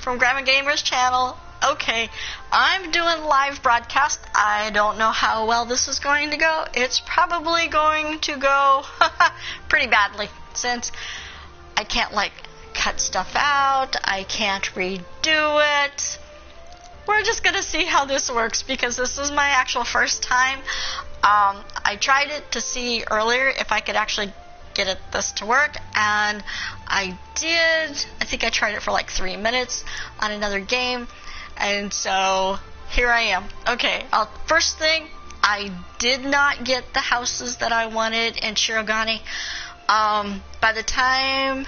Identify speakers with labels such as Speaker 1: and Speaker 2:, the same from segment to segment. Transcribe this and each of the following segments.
Speaker 1: from Gramma Gamer's channel. Okay, I'm doing live broadcast. I don't know how well this is going to go. It's probably going to go pretty badly since I can't like cut stuff out. I can't redo it. We're just going to see how this works because this is my actual first time. I tried it to see earlier if I could actually get this to work, and I did. I think I tried it for like 3 minutes on another game, and so here I am. Okay, first thing, I did not get the houses that I wanted in Shirogane. By the time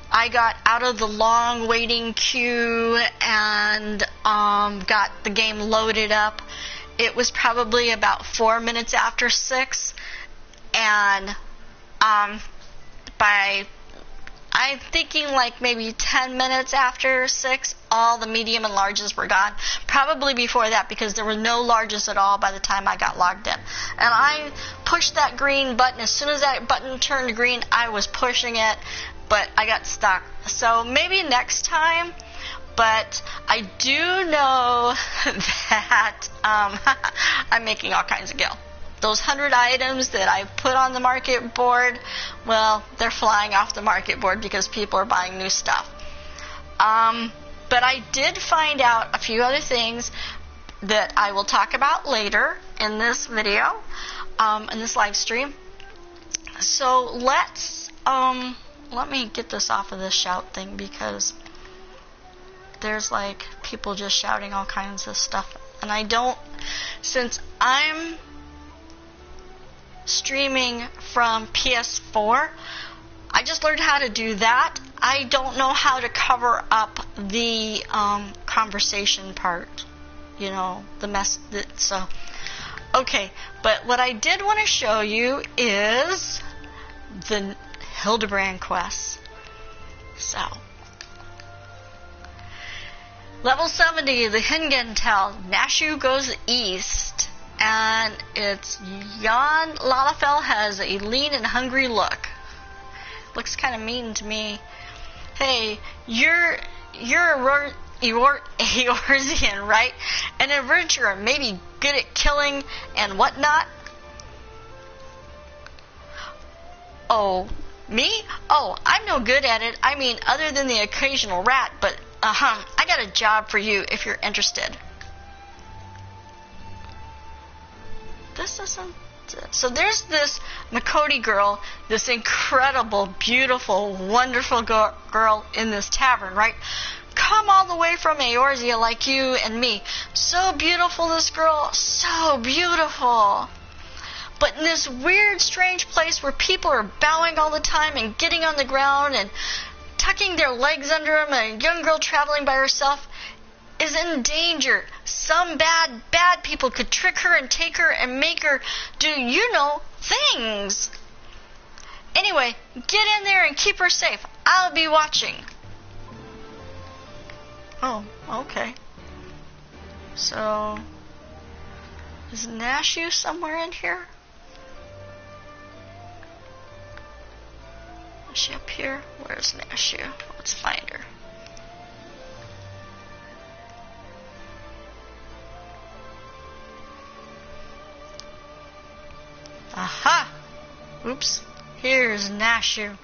Speaker 1: I got out of the long waiting queue and got the game loaded up, it was probably about 4 minutes after 6, and I'm thinking like maybe 10 minutes after 6, all the medium and larges were gone. Probably before that because there were no larges at all by the time I got logged in. And I pushed that green button. As soon as that button turned green, I was pushing it, but I got stuck. So maybe next time. But I do know that I'm making all kinds of gil. Those 100 items that I put on the market board, well, they're flying off the market board because people are buying new stuff. But I did find out a few other things that I will talk about later in this video, in this live stream. So let me get this off of this shout thing because there's like people just shouting all kinds of stuff. And I don't, since I'm streaming from PS4, I just learned how to do that. I don't know how to cover up the conversation part, you know, the mess. So, okay, but what I did want to show you is the Hildebrand quest. So, level 70, the Hingentel, Nashu goes east. And it's Jan Lalafell has a lean and hungry look. Looks kind of mean to me. Hey, you're Eorzean, right? An adventurer, maybe good at killing and whatnot. Oh, me? Oh, I'm no good at it. I mean, other than the occasional rat, but I got a job for you if you're interested. This isn't it. So there's this Makoti girl, this incredible, beautiful, wonderful girl in this tavern, right? Come all the way from Eorzea like you and me. So beautiful, this girl, so beautiful. But in this weird, strange place where people are bowing all the time and getting on the ground and tucking their legs under them, and a young girl traveling by herself is in danger. Some bad people could trick her and take her and make her do, you know, things. Anyway, get in there and keep her safe. I'll be watching. Oh, okay. So, is Nashu somewhere in here? Is she up here? Where's Nashu? Let's find her. Aha! Oops. Here's Nashu.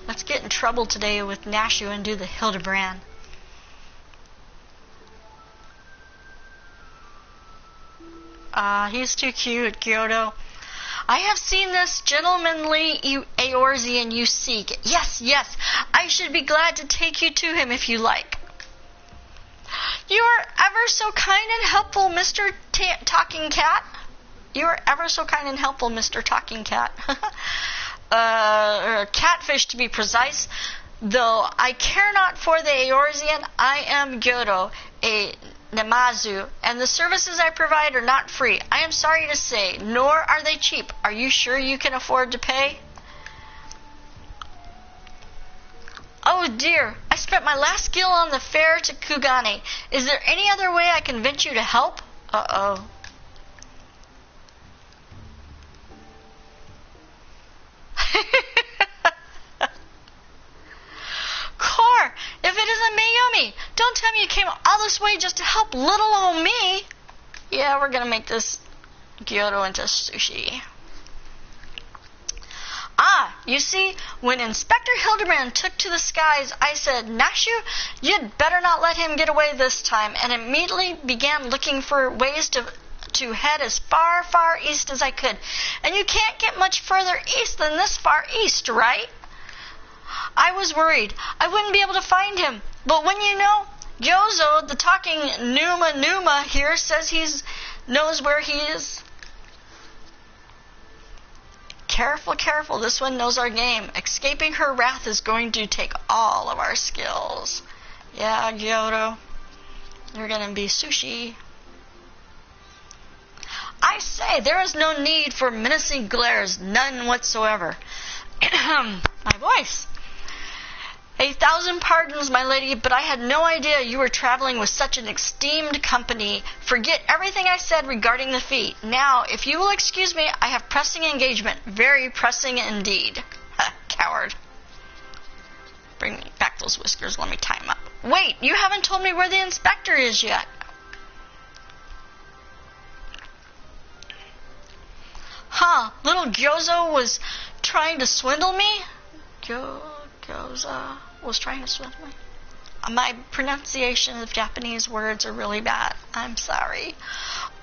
Speaker 1: Let's get in trouble today with Nashu and do the Hildebrand. He's too cute, Kyoto. I have seen this gentlemanly Eorzean you seek. Yes, yes. I should be glad to take you to him if you like. You are ever so kind and helpful, Mr. Talking Cat. You are ever so kind and helpful, Mr. Talking Cat. Catfish to be precise. Though I care not for the Eorzean, I am Gyoto, a Namazu, and the services I provide are not free. I am sorry to say, nor are they cheap. Are you sure you can afford to pay? Oh dear, I spent my last skill on the fare to Kugane. Is there any other way I can convince you to help? Uh-oh. Core, if it isn't Meayumi, Don't tell me you came all this way just to help little old me. Yeah, we're going to make this Kyoto into sushi. You see, when Inspector Hildebrand took to the skies, I said, Nashu, you'd better not let him get away this time, and immediately began looking for ways to head as far, far east as I could. And you can't get much further east than this far east, right? I was worried I wouldn't be able to find him, but when you know, Gyozo, the talking Numa here, says knows where he is. Careful, careful, this one knows our game. Escaping her wrath is going to take all of our skills. Yeah, Gyoto, you're going to be sushi. I say, there is no need for menacing glares, none whatsoever. My voice. 1,000 pardons, my lady, but I had no idea you were traveling with such an esteemed company. Forget everything I said regarding the fee. Now, if you will excuse me, I have pressing engagement. Very pressing indeed. Coward. Bring me back those whiskers. Let me tie them up. Wait, you haven't told me where the inspector is yet. Little Gyozo was trying to swindle me? Gyoza was trying to swindle me? My pronunciation of Japanese words are really bad. I'm sorry.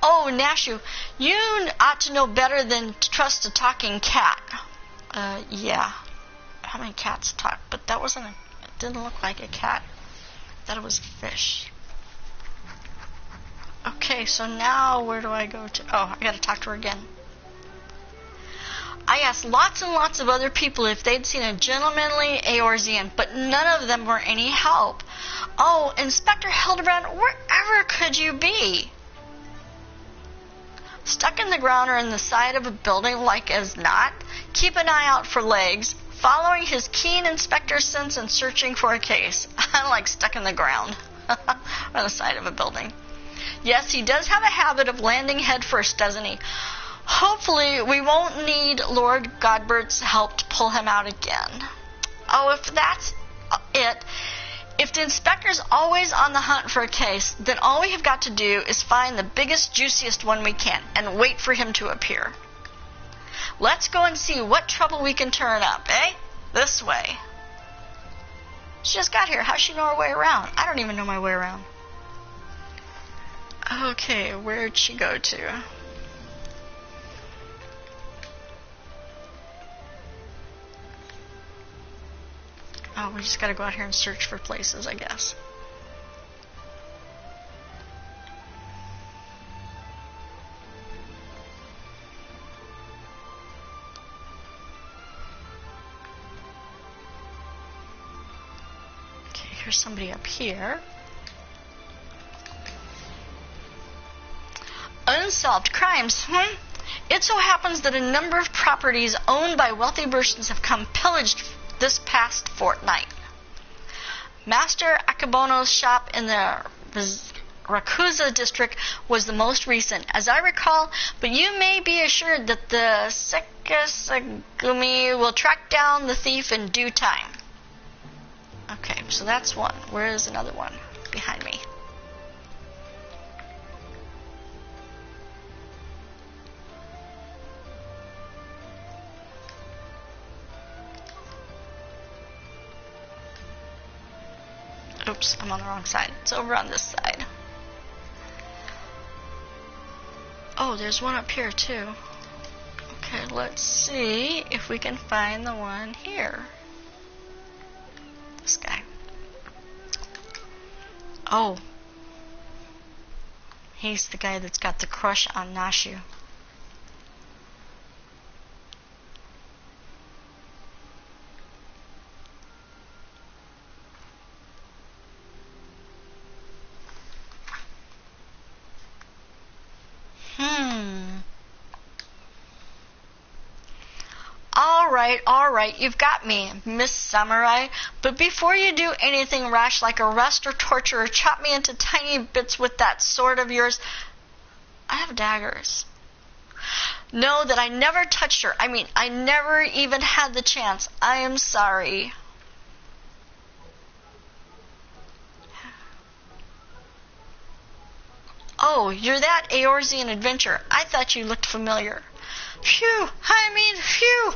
Speaker 1: Oh, Nashu, you ought to know better than to trust a talking cat. Yeah. How many cats talk? But that wasn't it didn't look like a cat. I thought it was a fish. Okay, so now where do I go to? Oh, I gotta talk to her again. I asked lots and lots of other people if they'd seen a gentlemanly Eorzean, but none of them were any help. Oh, Inspector Hildebrand, wherever could you be? Stuck in the ground or in the side of a building like as not? Keep an eye out for legs, following his keen inspector's sense and searching for a case. I like stuck in the ground on the side of a building. Yes, he does have a habit of landing head first, doesn't he? Hopefully, we won't need Lord Godbert's help to pull him out again. Oh, if that's it, if the inspector's always on the hunt for a case, then all we have got to do is find the biggest, juiciest one we can and wait for him to appear. Let's go and see what trouble we can turn up, eh? This way. She just got here. How's she know her way around? I don't even know my way around. Okay, where'd she go to? Oh, we just gotta go out here and search for places, I guess. Okay, here's somebody up here. Unsolved crimes, It so happens that a number of properties owned by wealthy persons have come pillaged this past fortnight. Master Akabono's shop in the Rakuza district was the most recent, as I recall, but you may be assured that the Sekisagumi will track down the thief in due time. Okay, so that's one. Where is another one? Behind me. Oops, I'm on the wrong side. It's over on this side. Oh, there's one up here too. Okay, let's see if we can find the one here. This guy. Oh. He's the guy that's got the crush on Nashu. All right, you've got me, Miss Samurai. But before you do anything rash like arrest or torture or chop me into tiny bits with that sword of yours, I have daggers. Know that I never touched her. I mean, I never even had the chance. I am sorry. Oh, you're that Eorzean adventurer. I thought you looked familiar. Phew, phew.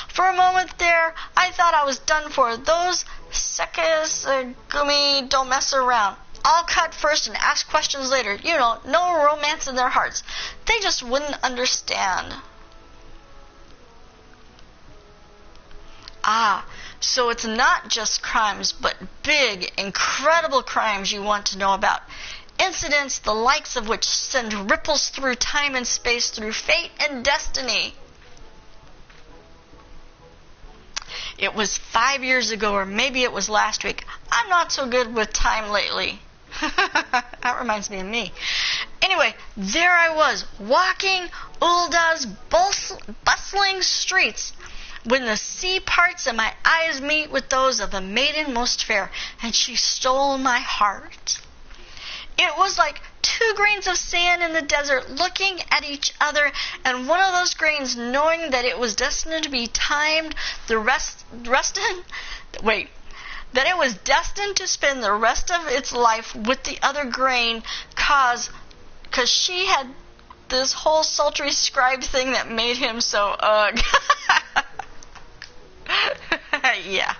Speaker 1: For a moment there, I thought I was done for. Those Sekisugumi don't mess around. I'll cut first and ask questions later. You know, no romance in their hearts. They just wouldn't understand. Ah, so it's not just crimes, but big, incredible crimes you want to know about. Incidents the likes of which send ripples through time and space, through fate and destiny. It was 5 years ago, or maybe it was last week. I'm not so good with time lately. That reminds me of me. Anyway, there I was, walking Ulda's bustling streets, when the sea parts and my eyes meet with those of the maiden most fair, and she stole my heart. It was like two grains of sand in the desert looking at each other, and one of those grains knowing that it was destined to be timed that it was destined to spend the rest of its life with the other grain, cause she had this whole sultry scribe thing that made him so ugh. Yeah.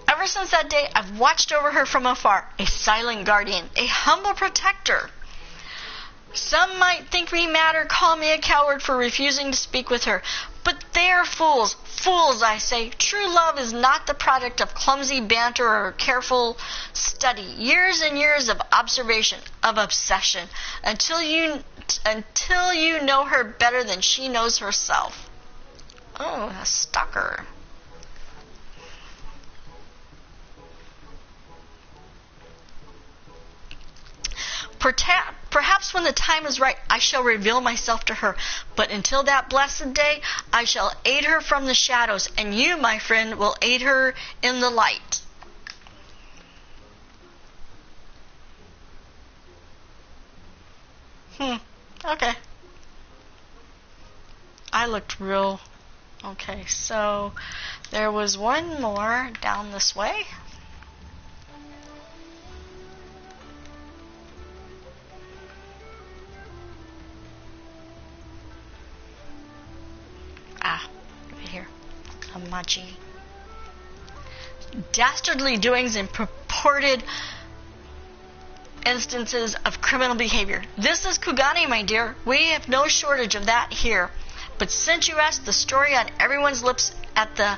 Speaker 1: Ever since that day, I've watched over her from afar, a silent guardian, a humble protector. Some might think me mad or call me a coward for refusing to speak with her, but they are fools. Fools, I say. True love is not the product of clumsy banter or careful study. Years and years of observation, of obsession, until you know her better than she knows herself. Oh, a stalker. Perhaps when the time is right, I shall reveal myself to her. But until that blessed day, I shall aid her from the shadows, and you, my friend, will aid her in the light. Okay. I looked real... Okay, so there was one more down this way. Right here. Amachi. Dastardly doings and purported instances of criminal behavior. This is Kugani, my dear. We have no shortage of that here. But since you asked, the story on everyone's lips at the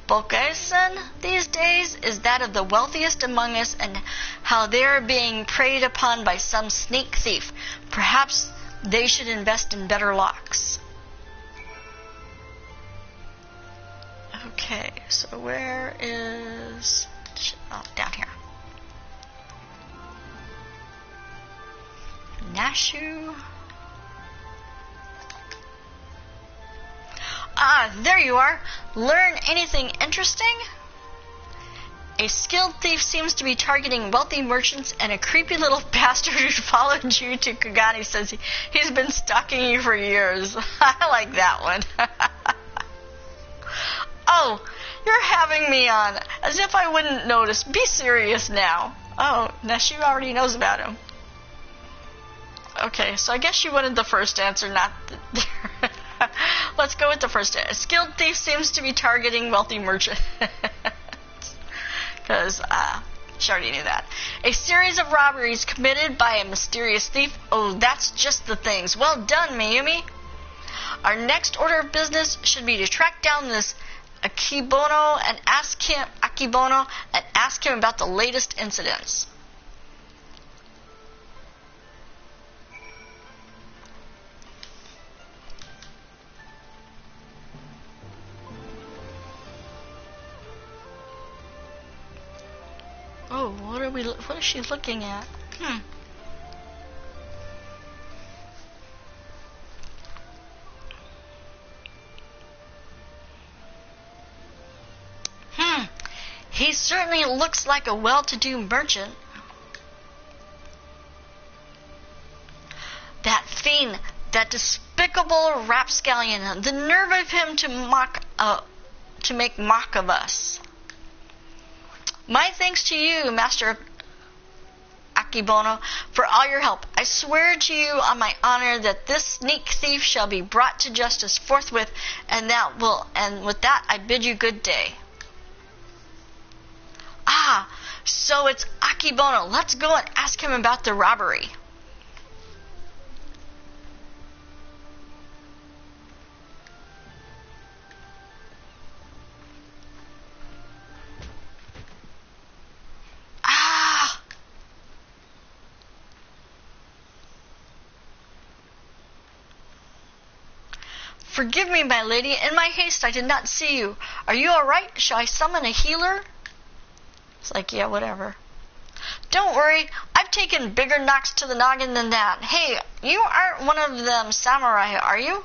Speaker 1: Bokaisen these days is that of the wealthiest among us and how they are being preyed upon by some sneak thief. Perhaps they should invest in better locks. Okay, so where is... Oh, down here. Nashu. Ah, there you are. Learn anything interesting? A skilled thief seems to be targeting wealthy merchants, and a creepy little bastard who followed you to Kugani says he's been stalking you for years. I like that one. Oh, you're having me on, as if I wouldn't notice. Be serious now. Oh, Nashu already knows about him. Okay, so I guess you wanted the first answer, not the... Let's go with the first. A skilled thief seems to be targeting wealthy merchants. Because, she already knew that. A series of robberies committed by a mysterious thief. Oh, that's just the things. Well done, Meayumi. Our next order of business should be to track down this Akibono and ask him about the latest incidents. Oh, what is she looking at? He certainly looks like a well-to-do merchant. That fiend, that despicable rapscallion, the nerve of him to make mock of us. My thanks to you, Master Akibono, for all your help. I swear to you on my honor that this sneak thief shall be brought to justice forthwith, and with that I bid you good day. Ah, so it's Akibono. Let's go and ask him about the robbery. Forgive me, my lady. In my haste, I did not see you. Are you all right? Shall I summon a healer? It's like, yeah, whatever. Don't worry. I've taken bigger knocks to the noggin than that. Hey, you aren't one of them samurai, are you?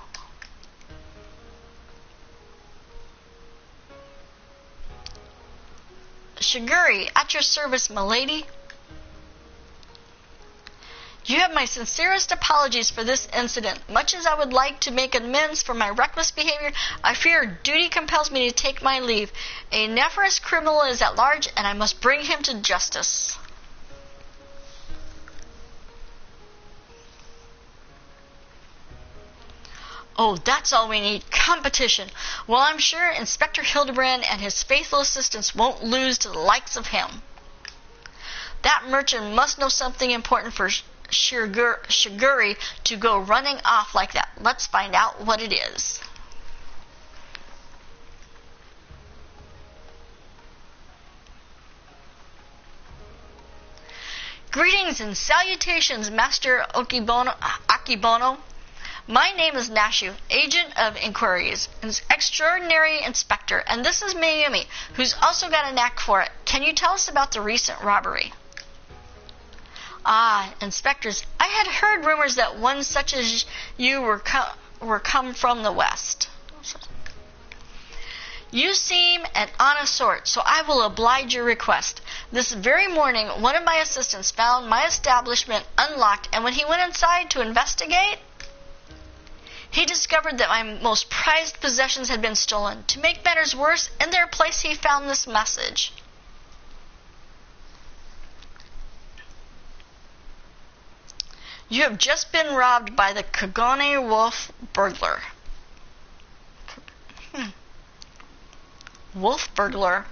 Speaker 1: Shiguri, at your service, my lady. You have my sincerest apologies for this incident. Much as I would like to make amends for my reckless behavior, I fear duty compels me to take my leave. A nefarious criminal is at large, and I must bring him to justice. Oh, that's all we need. Competition. Well, I'm sure Inspector Hildebrand and his faithful assistants won't lose to the likes of him. That merchant must know something important for Shiguri to go running off like that. Let's find out what it is. Greetings and salutations, Master Akibono. My name is Nashu, Agent of Inquiries, an extraordinary inspector, and this is Meayumi, who's also got a knack for it. Can you tell us about the recent robbery? Ah, inspectors, I had heard rumors that one such as you were come from the West. You seem an honest sort, so I will oblige your request. This very morning, one of my assistants found my establishment unlocked, and when he went inside to investigate, he discovered that my most prized possessions had been stolen. To make matters worse, in their place he found this message. You have just been robbed by the Kagone Wolf burglar. Wolf burglar?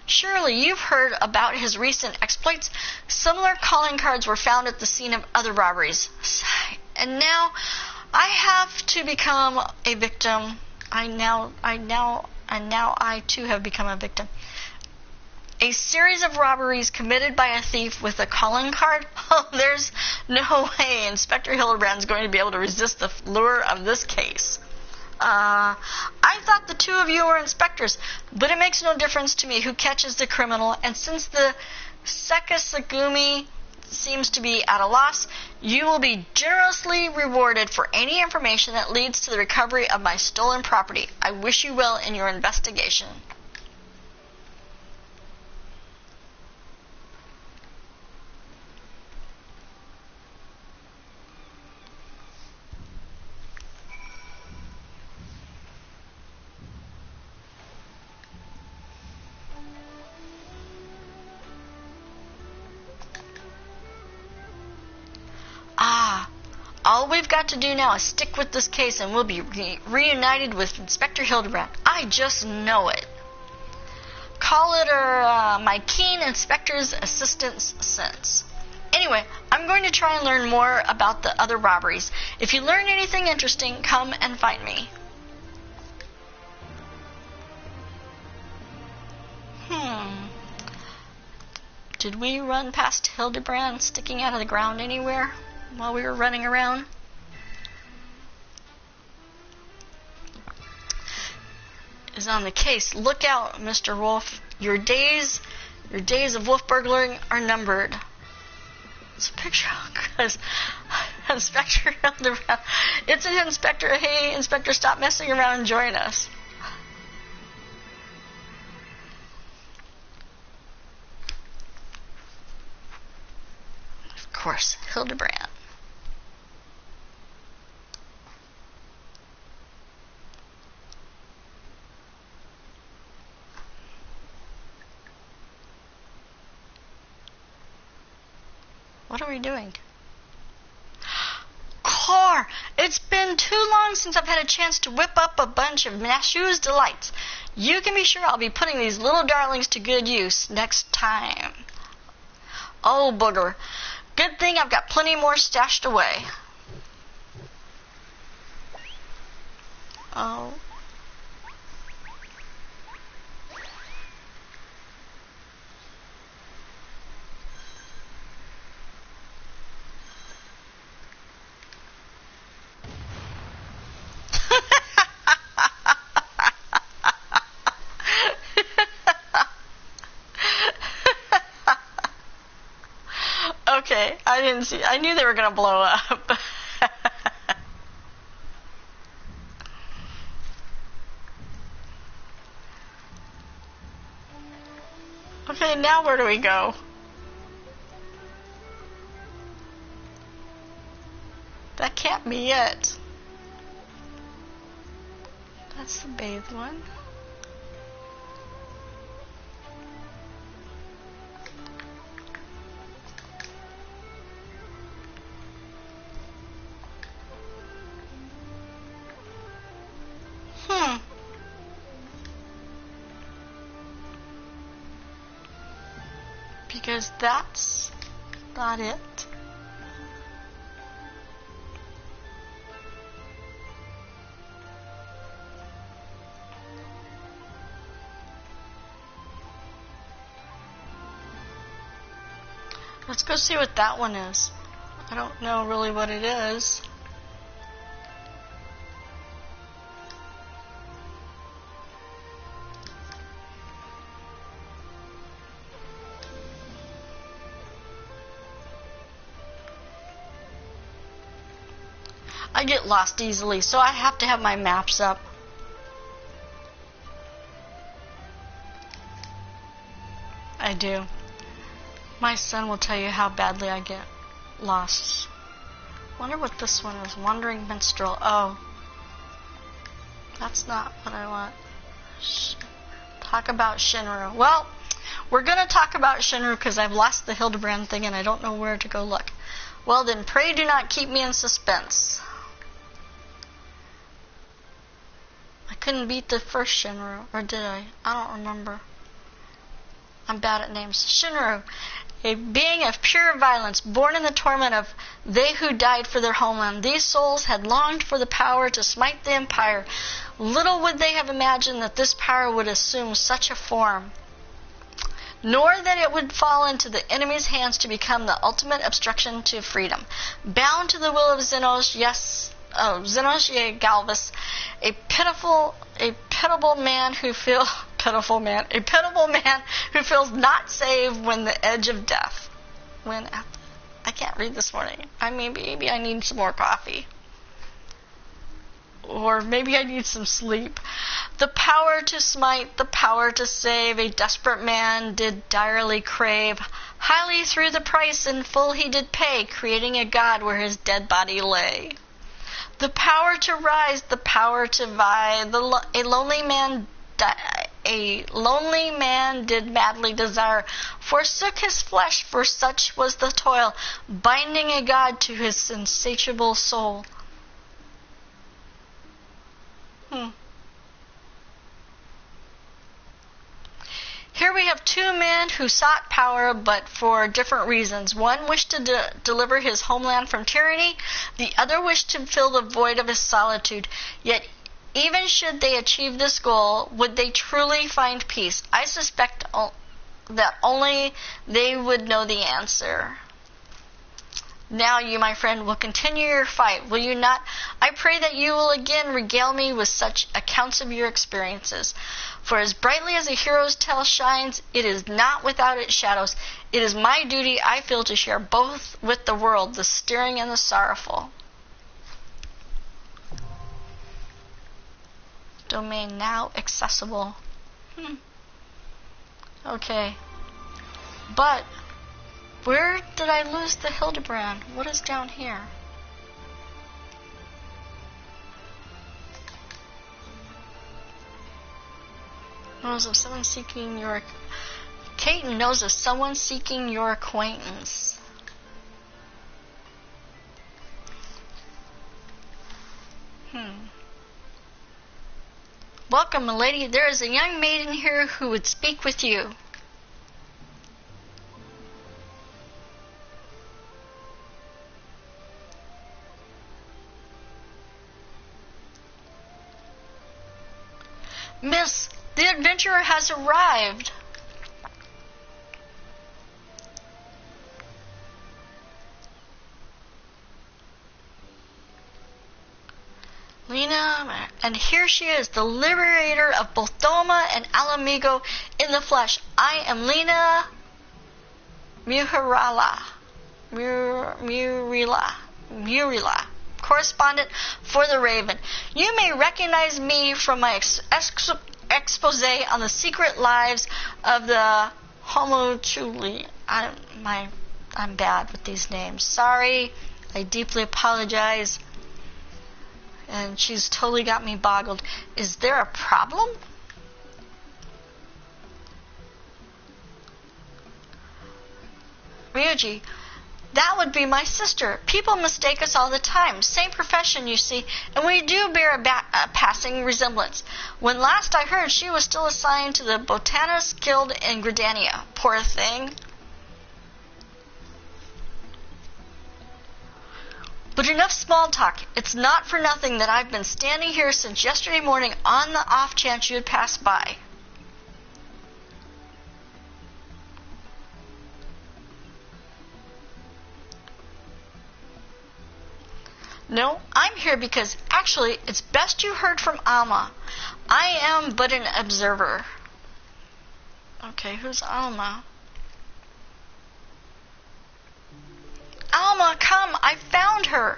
Speaker 1: Surely you've heard about his recent exploits. Similar calling cards were found at the scene of other robberies. And now I have to become a victim. I too have become a victim. A series of robberies committed by a thief with a calling card? Oh, there's no way Inspector Hildebrand's going to be able to resist the lure of this case. I thought the two of you were inspectors, but it makes no difference to me who catches the criminal, and since the Sekisagumi seems to be at a loss, you will be generously rewarded for any information that leads to the recovery of my stolen property. I wish you well in your investigation. All we've got to do now is stick with this case and we'll be reunited with Inspector Hildebrand. I just know it. Call it my keen inspector's assistant's sense. Anyway, I'm going to try and learn more about the other robberies. If you learn anything interesting, come and find me. Did we run past Hildebrand sticking out of the ground anywhere while we were running around? Is on the case. Look out, Mr. Wolf. Your days of wolf burglaring are numbered. It's a picture because Inspector Hildebrand. It's an inspector. Hey, Inspector, stop messing around and join us. Of course, Hildebrand. What are we doing? Car! It's been too long since I've had a chance to whip up a bunch of Mashu's delights. You can be sure I'll be putting these little darlings to good use next time. Oh, booger. Good thing I've got plenty more stashed away. Oh. Okay, I didn't see. I knew they were gonna blow up. Okay, now where do we go? That can't be it. That's the bathed one. Because that's not it. Let's go see what that one is. I don't know really what it is. I get lost easily, so I have to have my maps up. I do. My son will tell you how badly I get lost. Wonder what this one is. Wandering Minstrel. Oh. That's not what I want. Talk about Shinru. Well, we're going to talk about Shinru because I've lost the Hildebrand thing and I don't know where to go look. Well, then pray do not keep me in suspense. I couldn't beat the first Shinru, or did I? I don't remember. I'm bad at names. Shinru, a being of pure violence, born in the torment of they who died for their homeland. These souls had longed for the power to smite the empire. Little would they have imagined that this power would assume such a form, nor that it would fall into the enemy's hands to become the ultimate obstruction to freedom. Bound to the will of Xenos, yes, Xenos Galvus, a pitiable man who feels not saved when the edge of death. I can't read this morning. Maybe I need some more coffee. Or maybe I need some sleep. The power to smite, the power to save, a desperate man did direly crave. Highly threw the price, in full he did pay, creating a god where his dead body lay. The power to rise, the power to vie, a lonely man did madly desire, forsook his flesh, for such was the toil, binding a god to his insatiable soul. Here we have two men who sought power, but for different reasons. One wished to deliver his homeland from tyranny. The other wished to fill the void of his solitude. Yet, even should they achieve this goal, would they truly find peace? I suspect that only they would know the answer. Now you, my friend, will continue your fight, will you not? I pray that you will again regale me with such accounts of your experiences. For as brightly as a hero's tale shines, it is not without its shadows. It is my duty, I feel, to share both with the world, the stirring and the sorrowful. Domain now accessible. Okay. But where did I lose the Hildebrand? What is down here? Knows of someone seeking your... Caton knows of someone seeking your acquaintance. Welcome, milady. There is a young maiden here who would speak with you. Miss, the adventurer has arrived. Lena, and here she is, the liberator of both Doma and Alamigo in the flesh. I am Lena Murila, correspondent for the Raven. You may recognize me from my expose on the secret lives of the Homo Chuli. I'm bad with these names. Sorry, I deeply apologize. And she's totally got me boggled. Is there a problem? Ryuji, that would be my sister. People mistake us all the time. Same profession, you see, and we do bear a passing resemblance. When last I heard, she was still assigned to the Botanist Guild in Gridania. Poor thing. But enough small talk. It's not for nothing that I've been standing here since yesterday morning on the off chance you'd pass by. No, I'm here because actually it's best you heard from Alma. I am but an observer. Okay, who's Alma? Alma, come! I found her!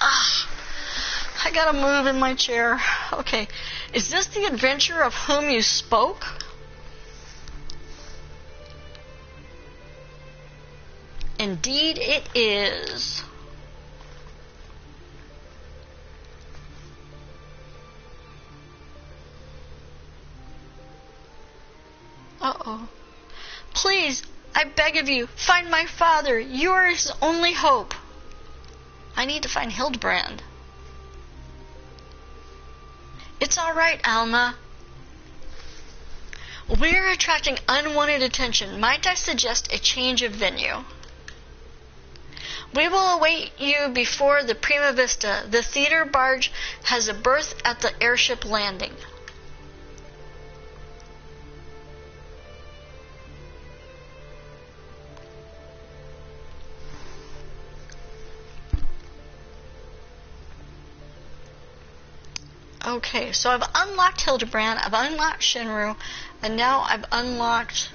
Speaker 1: I gotta move in my chair. Okay, is this the adventurer of whom you spoke? Indeed it is. Uh-oh. Please, I beg of you, find my father. You are his only hope. I need to find Hildebrand. It's all right, Alma. We're attracting unwanted attention. Might I suggest a change of venue? We will await you before the Prima Vista. The theater barge has a berth at the airship landing. Okay, so I've unlocked Hildebrand, I've unlocked Shinru, and now I've unlocked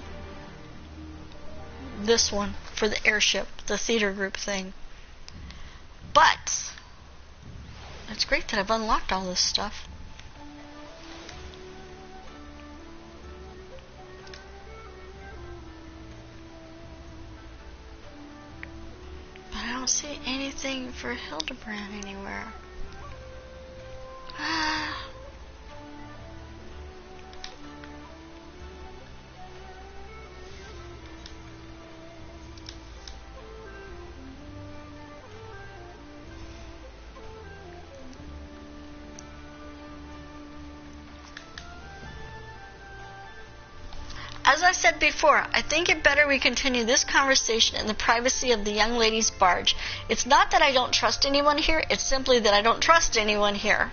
Speaker 1: this one for the airship, the theater group thing. But it's great that I've unlocked all this stuff. But I don't see anything for Hildebrand anywhere. As I said before, I think it better we continue this conversation in the privacy of the young lady's barge. It's not that I don't trust anyone here, it's simply that I don't trust anyone here.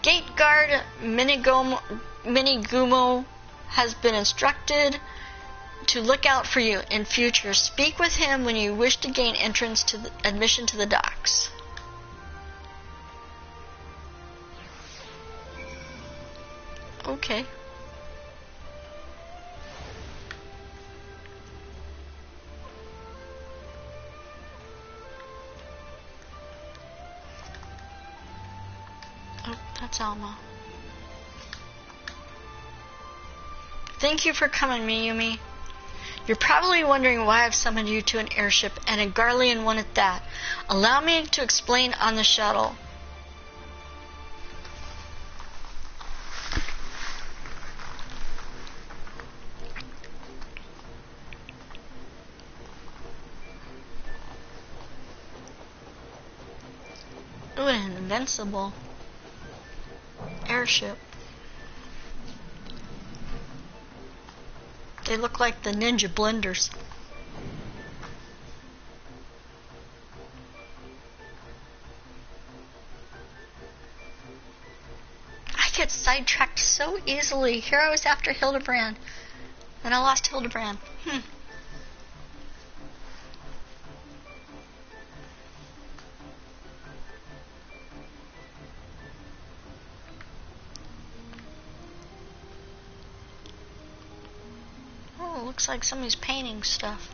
Speaker 1: Gate guard Minigumo has been instructed to look out for you in future. Speak with him when you wish to gain entrance to the admission to the docks. Okay. Oh, that's Alma. Thank you for coming, Meayumi. You're probably wondering why I've summoned you to an airship, and a Garlean one at that. Allow me to explain on the shuttle. Ooh, an invincible airship. They look like the Ninja Blenders. I get sidetracked so easily. Here I was after Hildebrand. Then I lost Hildebrand. Oh, looks like somebody's painting stuff.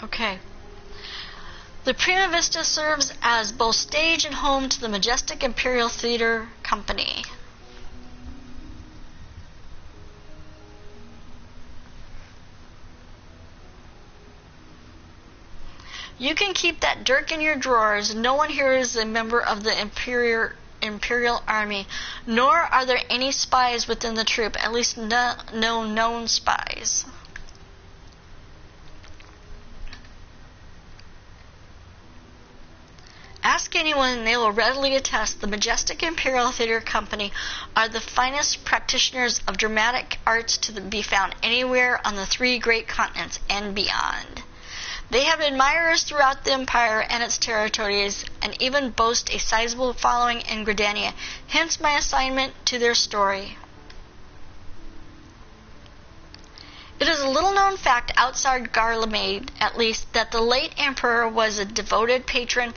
Speaker 1: Okay. The Prima Vista serves as both stage and home to the Majestic Imperial Theater Company. You can keep that dirk in your drawers. No one here is a member of the Imperial Army, nor are there any spies within the troop, at least no known spies. Ask anyone and they will readily attest the Majestic Imperial Theater Company are the finest practitioners of dramatic arts to be found anywhere on the 3 great continents and beyond. They have admirers throughout the Empire and its territories, and even boast a sizable following in Gridania, hence my assignment to their story. It is a little-known fact outside Garlemald, at least, that the late Emperor was a devoted patron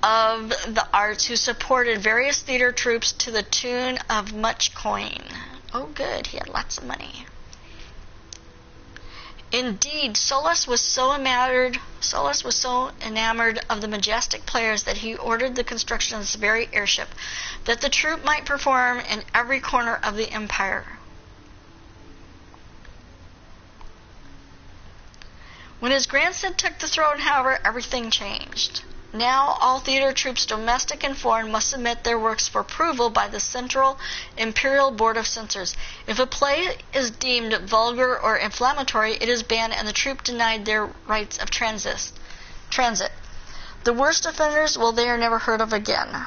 Speaker 1: of the arts who supported various theater troupes to the tune of much coin. Oh good, he had lots of money. Indeed, Solus was so enamored of the majestic players that he ordered the construction of this very airship, that the troupe might perform in every corner of the empire. When his grandson took the throne, however, everything changed. Now all theater troupes, domestic and foreign, must submit their works for approval by the Central Imperial Board of Censors. If a play is deemed vulgar or inflammatory, it is banned and the troupe denied their rights of transit. The worst offenders, well, they are never heard of again.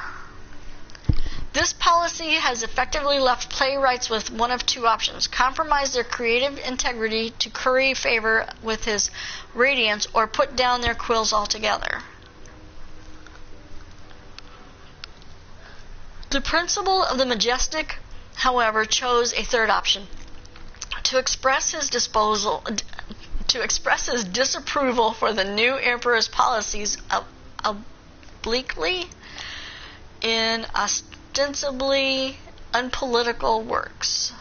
Speaker 1: This policy has effectively left playwrights with one of 2 options: compromise their creative integrity to curry favor with his radiance, or put down their quills altogether. The principal of the Majestic, however, chose a third option: to express his disapproval for the new emperor's policies obliquely in ostensibly unpolitical works.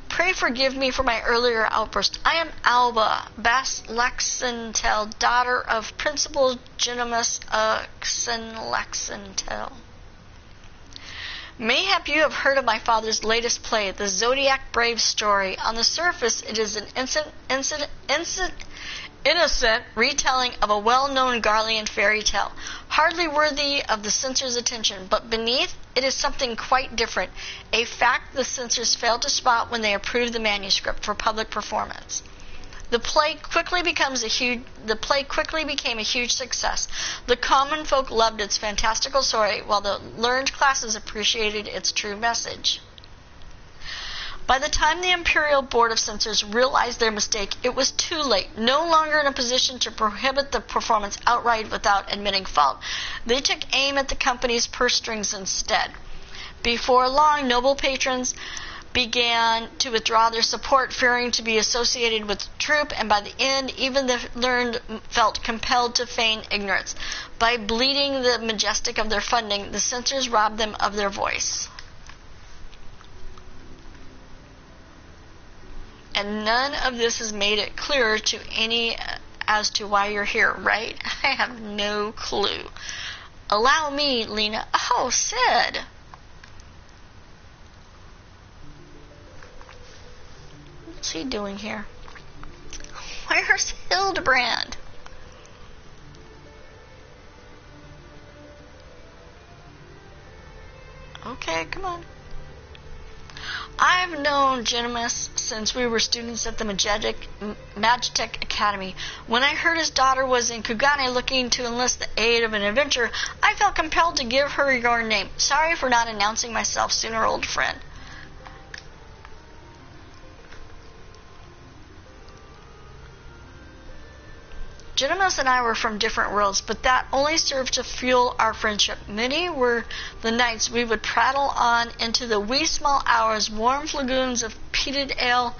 Speaker 1: Pray forgive me for my earlier outburst. I am Alba Bas-Laxentel, daughter of Principal Genimus Laxentel. Mayhap you have heard of my father's latest play, The Zodiac Brave Story. On the surface, it is an innocent retelling of a well-known Garlean fairy tale, hardly worthy of the censor's attention, but beneath it is something quite different, a fact the censors failed to spot when they approved the manuscript for public performance. The play quickly became a huge success. The common folk loved its fantastical story, while the learned classes appreciated its true message. By the time the Imperial Board of Censors realized their mistake, it was too late. No longer in a position to prohibit the performance outright without admitting fault, they took aim at the company's purse strings instead. Before long, noble patrons began to withdraw their support, fearing to be associated with the troupe, and by the end, even the learned felt compelled to feign ignorance. By bleeding the Majestic of their funding, the censors robbed them of their voice. And none of this has made it clearer to any as to why you're here, right? I have no clue. Allow me, Lena. Oh, Sid. What's he doing here? Where's Hildebrand? Okay, come on. I've known Genimus since we were students at the Magitech Academy. When I heard his daughter was in Kugane looking to enlist the aid of an adventurer, I felt compelled to give her your name. Sorry for not announcing myself sooner, old friend. Genimus and I were from different worlds, but that only served to fuel our friendship. Many were the nights we would prattle on into the wee small hours, warm flagoons of peated ale,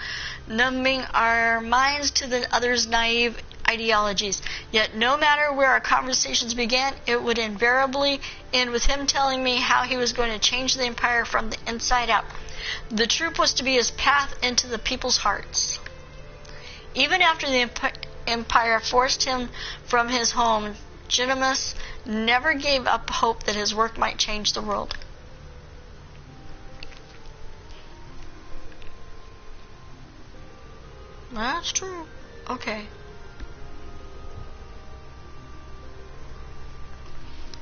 Speaker 1: numbing our minds to the other's naive ideologies. Yet no matter where our conversations began, it would invariably end with him telling me how he was going to change the empire from the inside out. The troop was to be his path into the people's hearts. Even after the empire forced him from his home, Genimus never gave up hope that his work might change the world. That's true. Okay.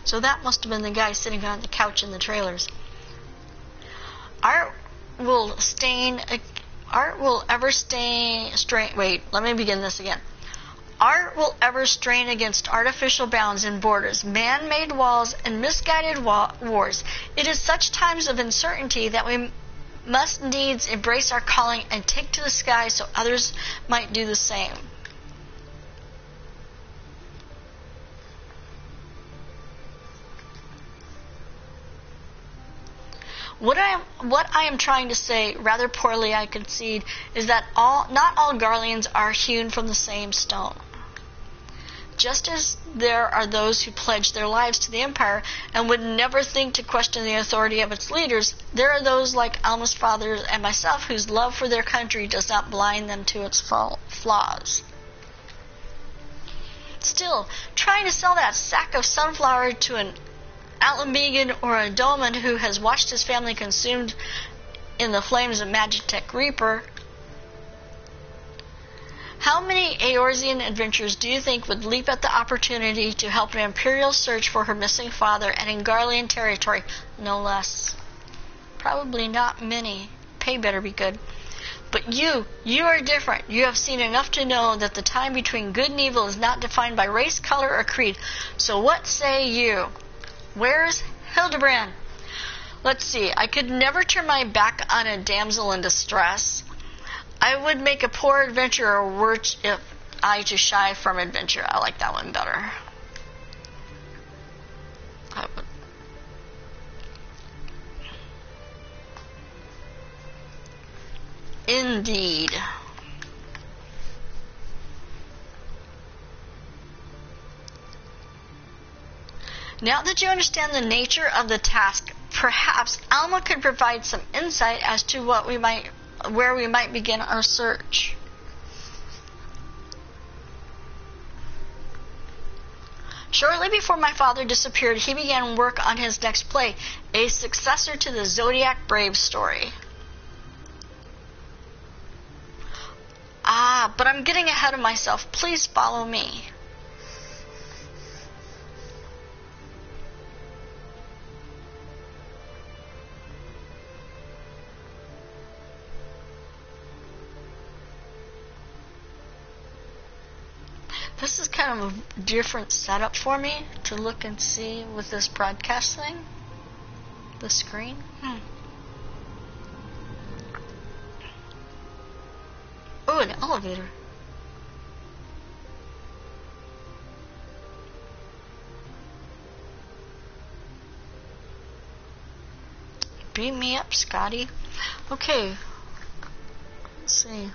Speaker 1: So that must have been the guy sitting on the couch in the trailers. Art will ever strain. Wait, let me begin this again. Art will ever strain against artificial bounds and borders, man-made walls, and misguided wars. It is such times of uncertainty that we must needs embrace our calling and take to the sky so others might do the same. What I am trying to say, rather poorly I concede, is that not all Garleans are hewn from the same stone. Just as there are those who pledge their lives to the Empire and would never think to question the authority of its leaders, there are those like Alma's father and myself whose love for their country does not blind them to its flaws. Still, trying to sell that sack of sunflower to an Alamegan or a Dolman who has watched his family consumed in the flames of Magitech Reaper. How many Eorzean adventurers do you think would leap at the opportunity to help an Imperial search for her missing father and in Garlean territory, no less? Probably not many. Pay better be good. But you are different. You have seen enough to know that the time between good and evil is not defined by race, color, or creed. So what say you? Where's Hildebrand? Let's see. I could never turn my back on a damsel in distress. I would make a poor adventurer worse if I to shy from adventure. I like that one better. I would. Indeed. Now that you understand the nature of the task, perhaps Alma could provide some insight as to where we might begin our search. Shortly before my father disappeared, he began work on his next play, a successor to the Zodiac Brave story. But I'm getting ahead of myself. Please follow me. This is kind of a different setup for me to look and see with this broadcast thing. The screen. Oh, an elevator. Beam me up, Scotty. Okay. Let's see.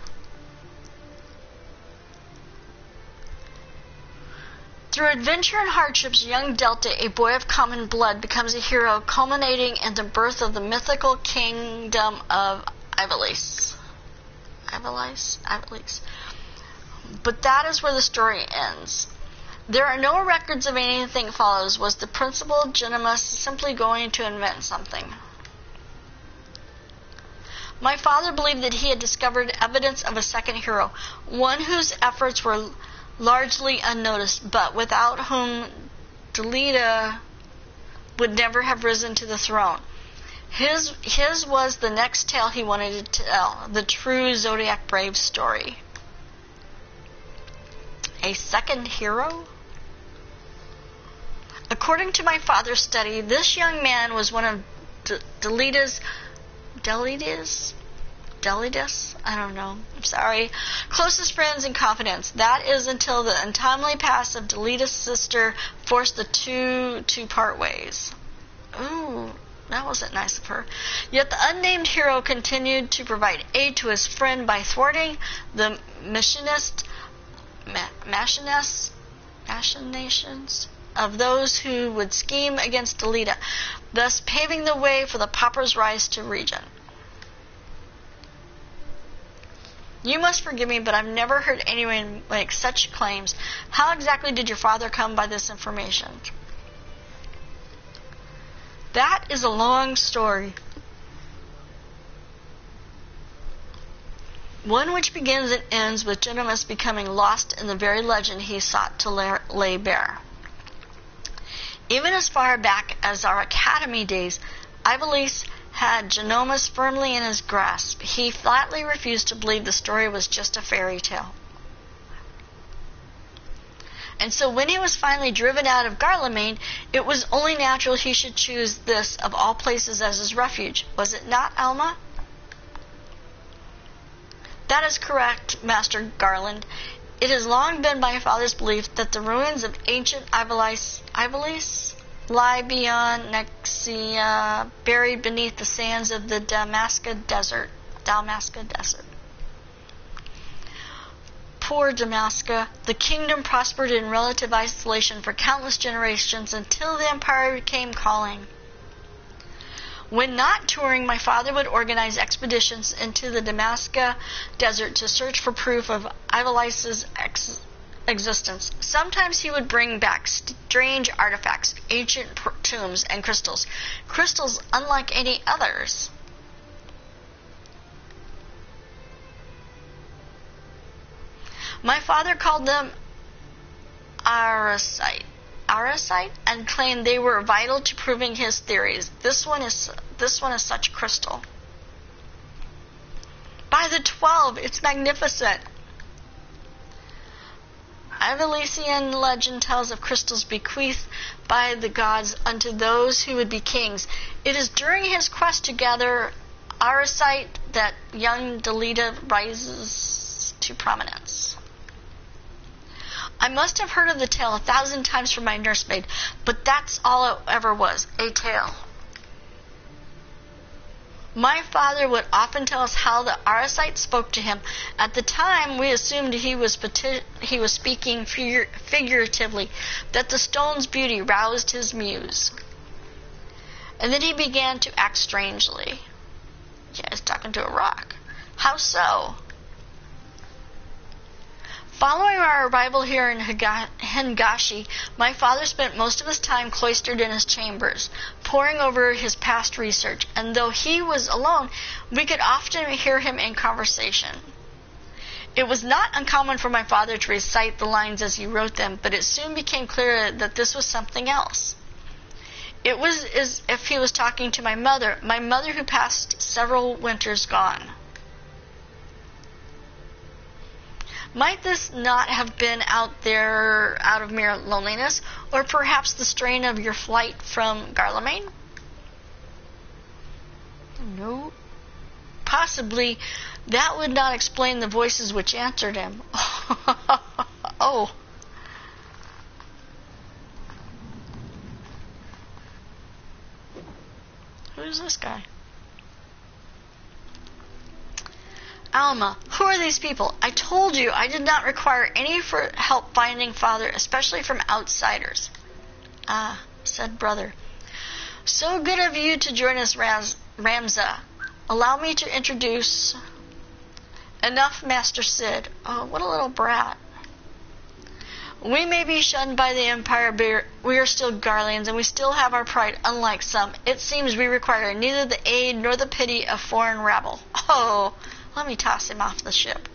Speaker 1: Through adventure and hardships, young Delta, a boy of common blood, becomes a hero, culminating in the birth of the mythical kingdom of Ivalice. But that is where the story ends. There are no records of anything follows. Was the principal Genimus simply going to invent something? My father believed that he had discovered evidence of a second hero, one whose efforts were largely unnoticed, but without whom Delita would never have risen to the throne. His was the next tale he wanted to tell, the true Zodiac Brave story. A second hero? According to my father's study, this young man was one of Delida's, I don't know, I'm sorry, closest friends and confidants. That is until the untimely pass of Delida's sister forced the two to part ways. Ooh, that wasn't nice of her. Yet the unnamed hero continued to provide aid to his friend by thwarting the machinations of those who would scheme against Delita, thus paving the way for the Popper's rise to regent. You must forgive me, but I've never heard anyone make such claims. How exactly did your father come by this information? That is a long story. One which begins and ends with Genimus becoming lost in the very legend he sought to lay bare. Even as far back as our academy days, Ivelisse had Genomus firmly in his grasp. He flatly refused to believe the story was just a fairy tale. And so when he was finally driven out of Garlemald, it was only natural he should choose this of all places as his refuge. Was it not, Alma? That is correct, Master Garland. It has long been my father's belief that the ruins of ancient Ivelisse lie beyond Nexia, buried beneath the sands of the Damascus Desert. Poor Damascus, the kingdom prospered in relative isolation for countless generations until the empire became calling. When not touring, my father would organize expeditions into the Damascus Desert to search for proof of Ivelisse's existence. Sometimes he would bring back strange artifacts, ancient tombs, and crystals unlike any others. My father called them Arasite, and claimed they were vital to proving his theories. This one is such crystal. By the 12, it's magnificent. Ivelician legend tells of crystals bequeathed by the gods unto those who would be kings. It is during his quest to gather Arasite that young Delita rises to prominence. I must have heard of the tale 1,000 times from my nursemaid, but that's all it ever was, a tale. My father would often tell us how the Arasite spoke to him. At the time, we assumed he was speaking figuratively, that the stone's beauty roused his muse. And then he began to act strangely. Yeah, he's talking to a rock. How so? Following our arrival here in Hengashi, my father spent most of his time cloistered in his chambers, poring over his past research, and though he was alone, we could often hear him in conversation. It was not uncommon for my father to recite the lines as he wrote them, but it soon became clear that this was something else. It was as if he was talking to my mother who passed several winters gone. Might this not have been out of mere loneliness, or perhaps the strain of your flight from Garlemald? No. Possibly that would not explain the voices which answered him. Oh. Who's this guy? Alma, who are these people? I told you I did not require any help finding father, especially from outsiders. Ah, said brother. So good of you to join us, Ramza. Allow me to introduce... Enough, Master Sid. Oh, what a little brat. We may be shunned by the Empire, but we are still Garleans, and we still have our pride, unlike some. It seems we require neither the aid nor the pity of foreign rabble. Oh... Let me toss him off the ship.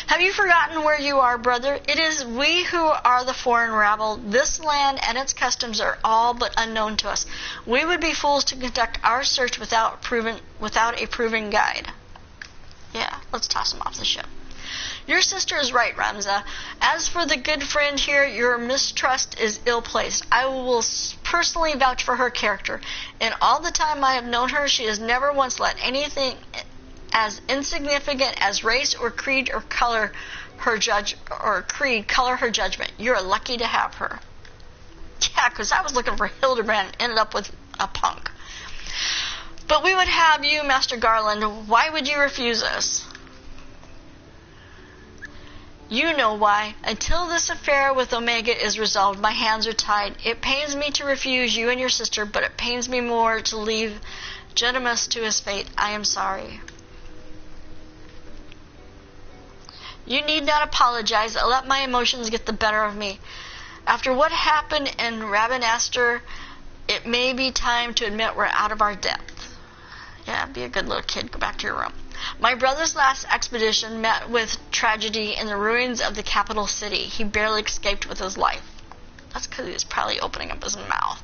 Speaker 1: Have you forgotten where you are, brother? It is we who are the foreign rabble. This land and its customs are all but unknown to us. We would be fools to conduct our search without a proven guide. Yeah, let's toss him off the ship. Your sister is right, Ramza. As for the good friend here, your mistrust is ill-placed. I will personally vouch for her character. In all the time I have known her, she has never once let anything as insignificant as race or creed color her judgment. You're lucky to have her. Yeah, because I was looking for Hildebrand and ended up with a punk. But we would have you, Master Garland. Why would you refuse us? You know why. Until this affair with Omega is resolved, my hands are tied. It pains me to refuse you and your sister, but it pains me more to leave Genimus to his fate. I am sorry. You need not apologize. I let my emotions get the better of me. After what happened in Rabanastre, it may be time to admit we're out of our depth. Yeah, be a good little kid. Go back to your room. My brother's last expedition met with tragedy in the ruins of the capital city. He barely escaped with his life. That's because he was probably opening up his mouth.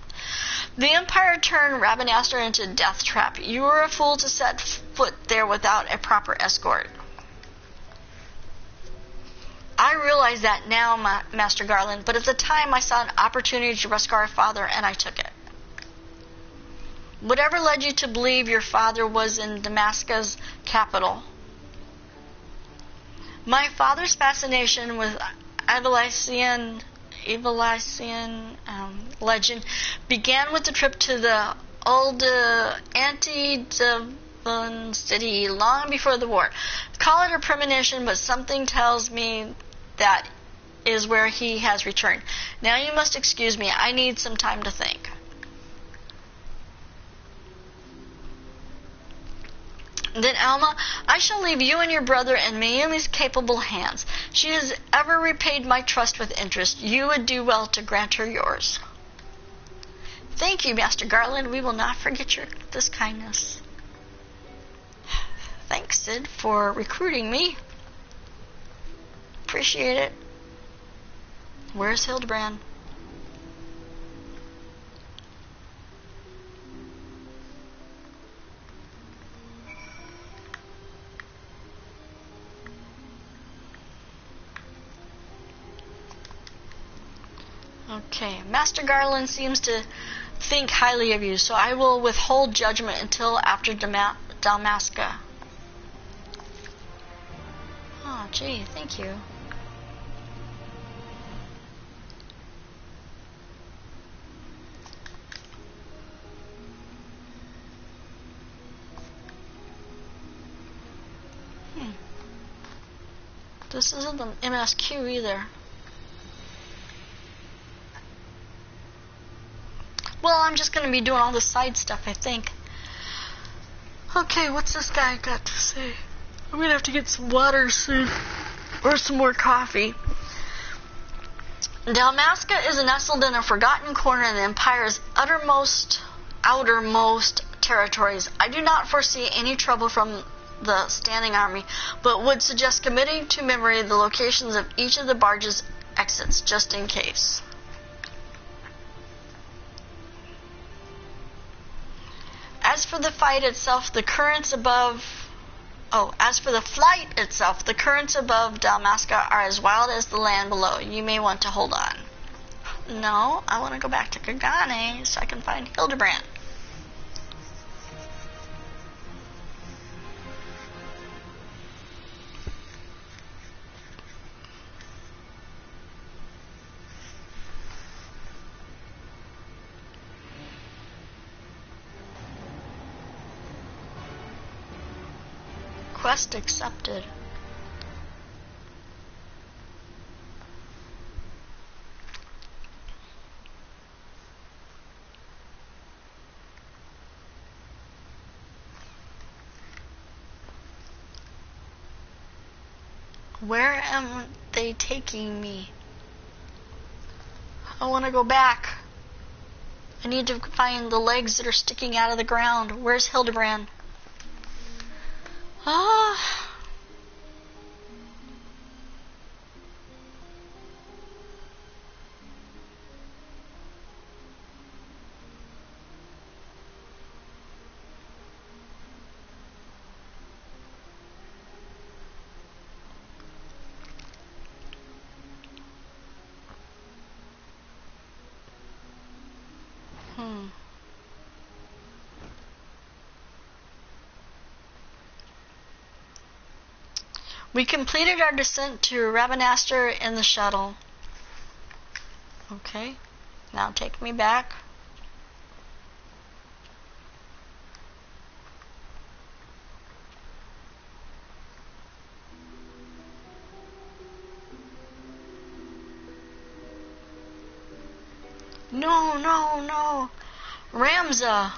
Speaker 1: The Empire turned Rabanastre into a death trap. You were a fool to set foot there without a proper escort. I realize that now, Master Garland, but at the time I saw an opportunity to rescue our father, and I took it. Whatever led you to believe your father was in Damascus' capital? My father's fascination with Evilician legend began with the trip to the old Antediluvian city long before the war. Call it a premonition, but something tells me that is where he has returned. Now you must excuse me. I need some time to think. Then, Alma, I shall leave you and your brother in Meayumi's capable hands. She has ever repaid my trust with interest. You would do well to grant her yours. Thank you, Master Garland. We will not forget this kindness. Thanks, Sid, for recruiting me. Appreciate it. Where's Hildebrand? Okay, Master Garland seems to think highly of you, so I will withhold judgment until after Dalmasca. Oh, gee, thank you. This isn't the MSQ either. Well, I'm just going to be doing all the side stuff, I think. Okay, what's this guy got to say? I'm going to have to get some water soon. Or some more coffee. Dalmasca is nestled in a forgotten corner in the Empire's outermost territories. I do not foresee any trouble from the standing army, but would suggest committing to memory the locations of each of the barge's exits, just in case. As for the flight itself, the currents above Dalmasca are as wild as the land below. You may want to hold on. No, I want to go back to Kagane so I can find Hildebrand. Quest accepted. Where am they taking me? I want to go back. I need to find the legs that are sticking out of the ground. Where's Hildebrand? We completed our descent to Rabanastre in the shuttle. Okay, now take me back. No, no, no. Ramza.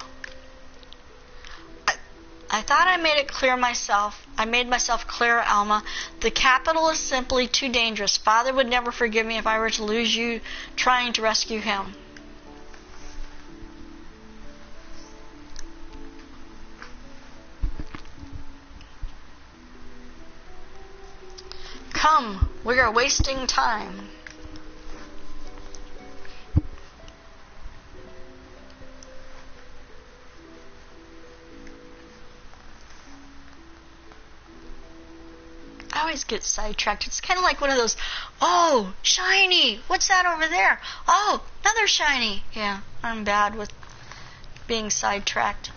Speaker 1: I thought I made it clear myself. I made myself clear, Alma. The capital is simply too dangerous. Father would never forgive me if I were to lose you trying to rescue him. Come, we are wasting time. I always get sidetracked. It's kind of like one of those, oh, shiny. What's that over there? Oh, another shiny. Yeah, I'm bad with being sidetracked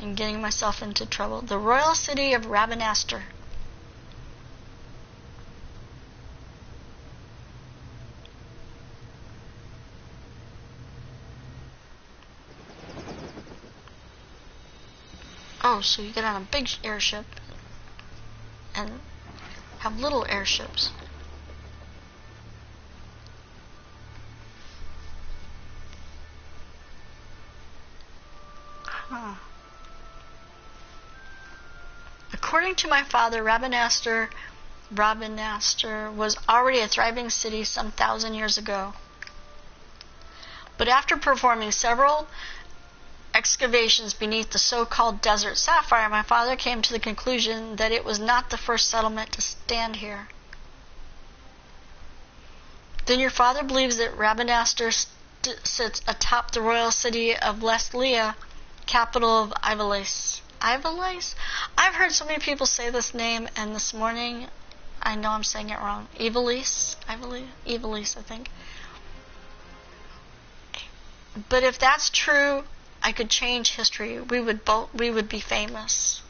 Speaker 1: and getting myself into trouble. The royal city of Rabanastre. Oh, so you get on a big airship and have little airships. Huh. According to my father, Rabanastre was already a thriving city some 1,000 years ago. But after performing several excavations beneath the so-called desert sapphire, my father came to the conclusion that it was not the first settlement to stand here. Then your father believes that Rabanastre sits atop the royal city of Leslia, capital of Ivalis. Ivalis? I've heard so many people say this name, and this morning, I know I'm saying it wrong. Ivalis, I think. But if that's true, I could change history. We would be famous.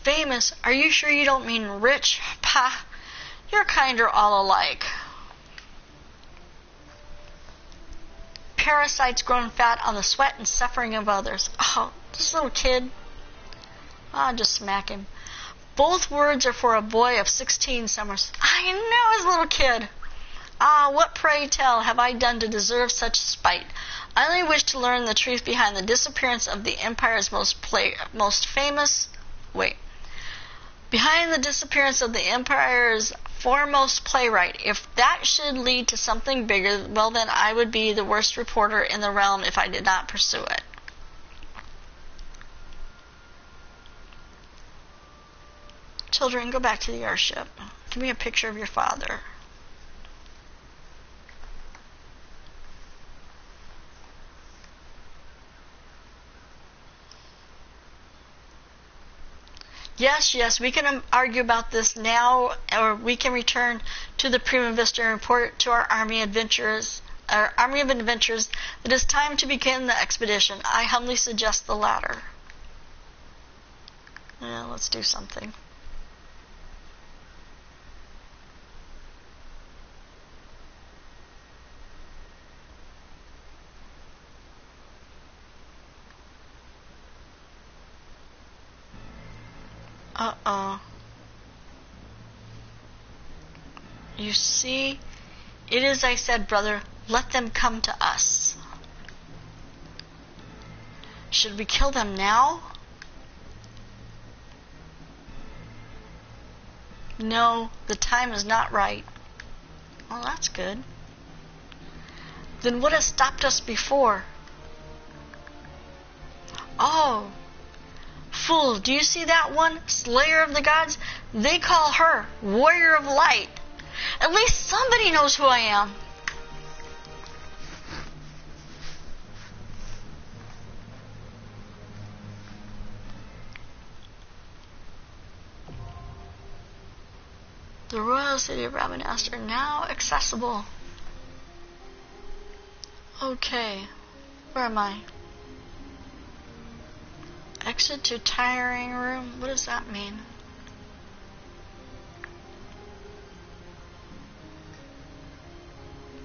Speaker 1: Famous? Are you sure you don't mean rich? Pah, you're kinda all alike. Parasites grown fat on the sweat and suffering of others. Oh, this little kid. I'll just smack him. Both words are for a boy of 16 summers. I know his little kid. Ah, what, pray tell, have I done to deserve such spite? I only wish to learn the truth behind the disappearance of the Empire's behind the disappearance of the Empire's foremost playwright. If that should lead to something bigger, well then I would be the worst reporter in the realm if I did not pursue it. Children, go back to the airship. Give me a picture of your father. Yes, we can argue about this now, or we can return to the Prima Vista and report to our army of adventurers that it is time to begin the expedition. I humbly suggest the latter. Yeah, let's do something. Uh-oh. You see, it is I said, brother, let them come to us. Should we kill them now? No, the time is not right. Well, that's good. Then what has stopped us before? Oh, fool, do you see that one? Slayer of the gods? They call her Warrior of Light. At least somebody knows who I am. The royal city of Rabanastre now accessible. Okay. Where am I? Exit to tiring room? What does that mean?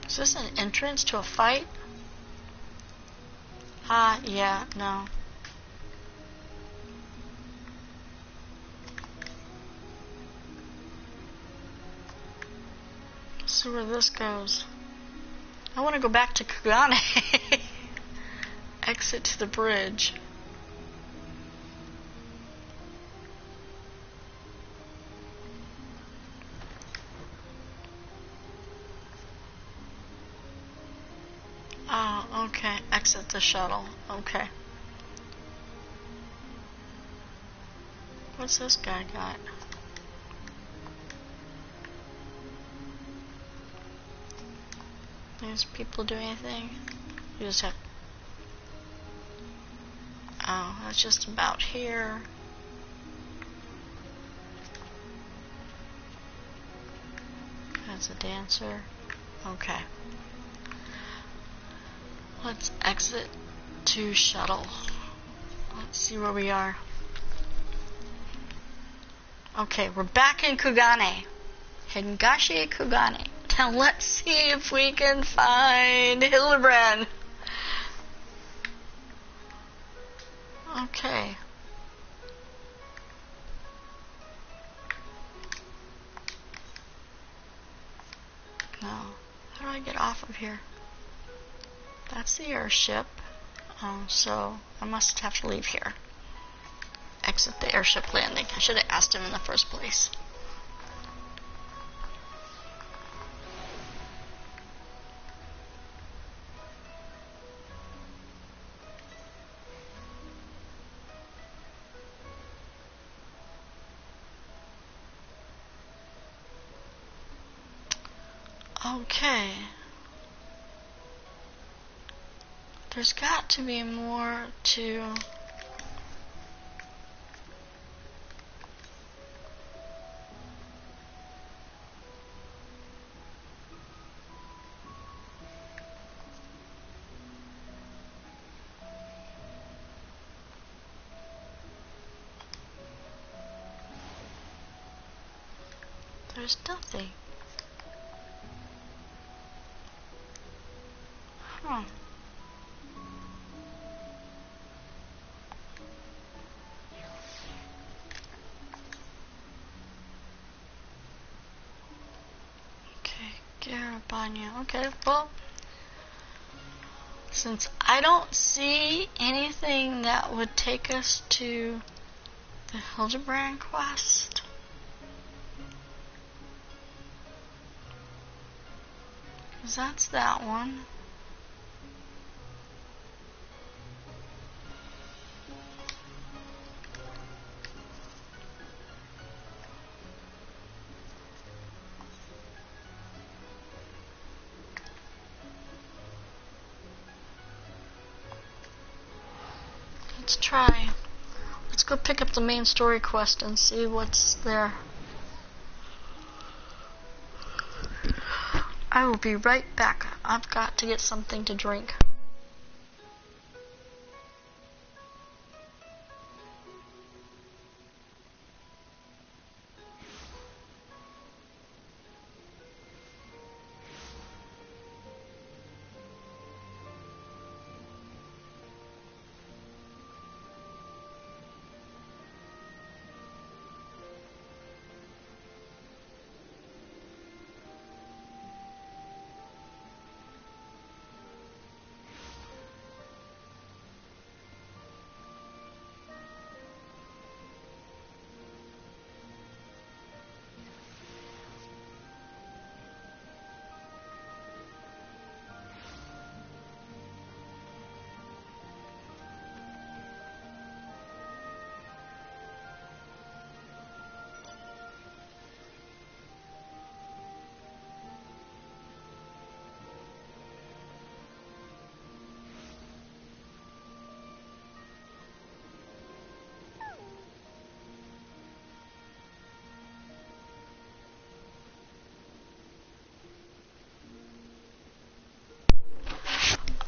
Speaker 1: Is this an entrance to a fight? Yeah, no. Let's see where this goes. I want to go back to Kugane. Exit to the bridge. Oh, okay. Exit the shuttle. Okay. What's this guy got? These people do anything? You just have... Oh, that's just about here. That's a dancer. Okay. Let's exit to shuttle. Let's see where we are. Okay, we're back in Kugane. Higashi Kugane. Now let's see if we can find Hildebrand. Okay. No. How do I get off of here? That's the airship. So I must have to leave here. Exit the airship landing. I should have asked him in the first place. Okay. There's got to be more to... There's nothing. Huh. Okay, Garabanya. Okay, well, since I don't see anything that would take us to the Hildebrand quest, because that's that one. Let's try. Let's go pick up the main story quest and see what's there. I will be right back. I've got to get something to drink.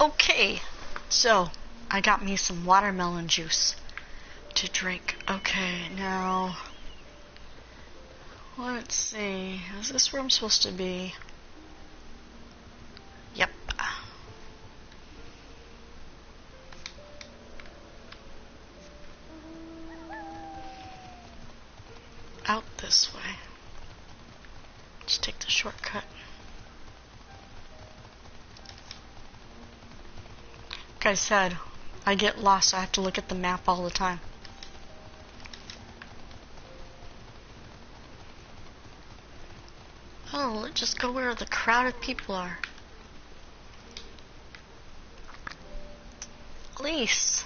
Speaker 1: Okay, so I got me some watermelon juice to drink. Okay, now let's see. Is this where I'm supposed to be? Yep. Out this way. Let's take the shortcut. Like I said, I get lost, so I have to look at the map all the time. Oh, let's just go where the crowded people are. Lise.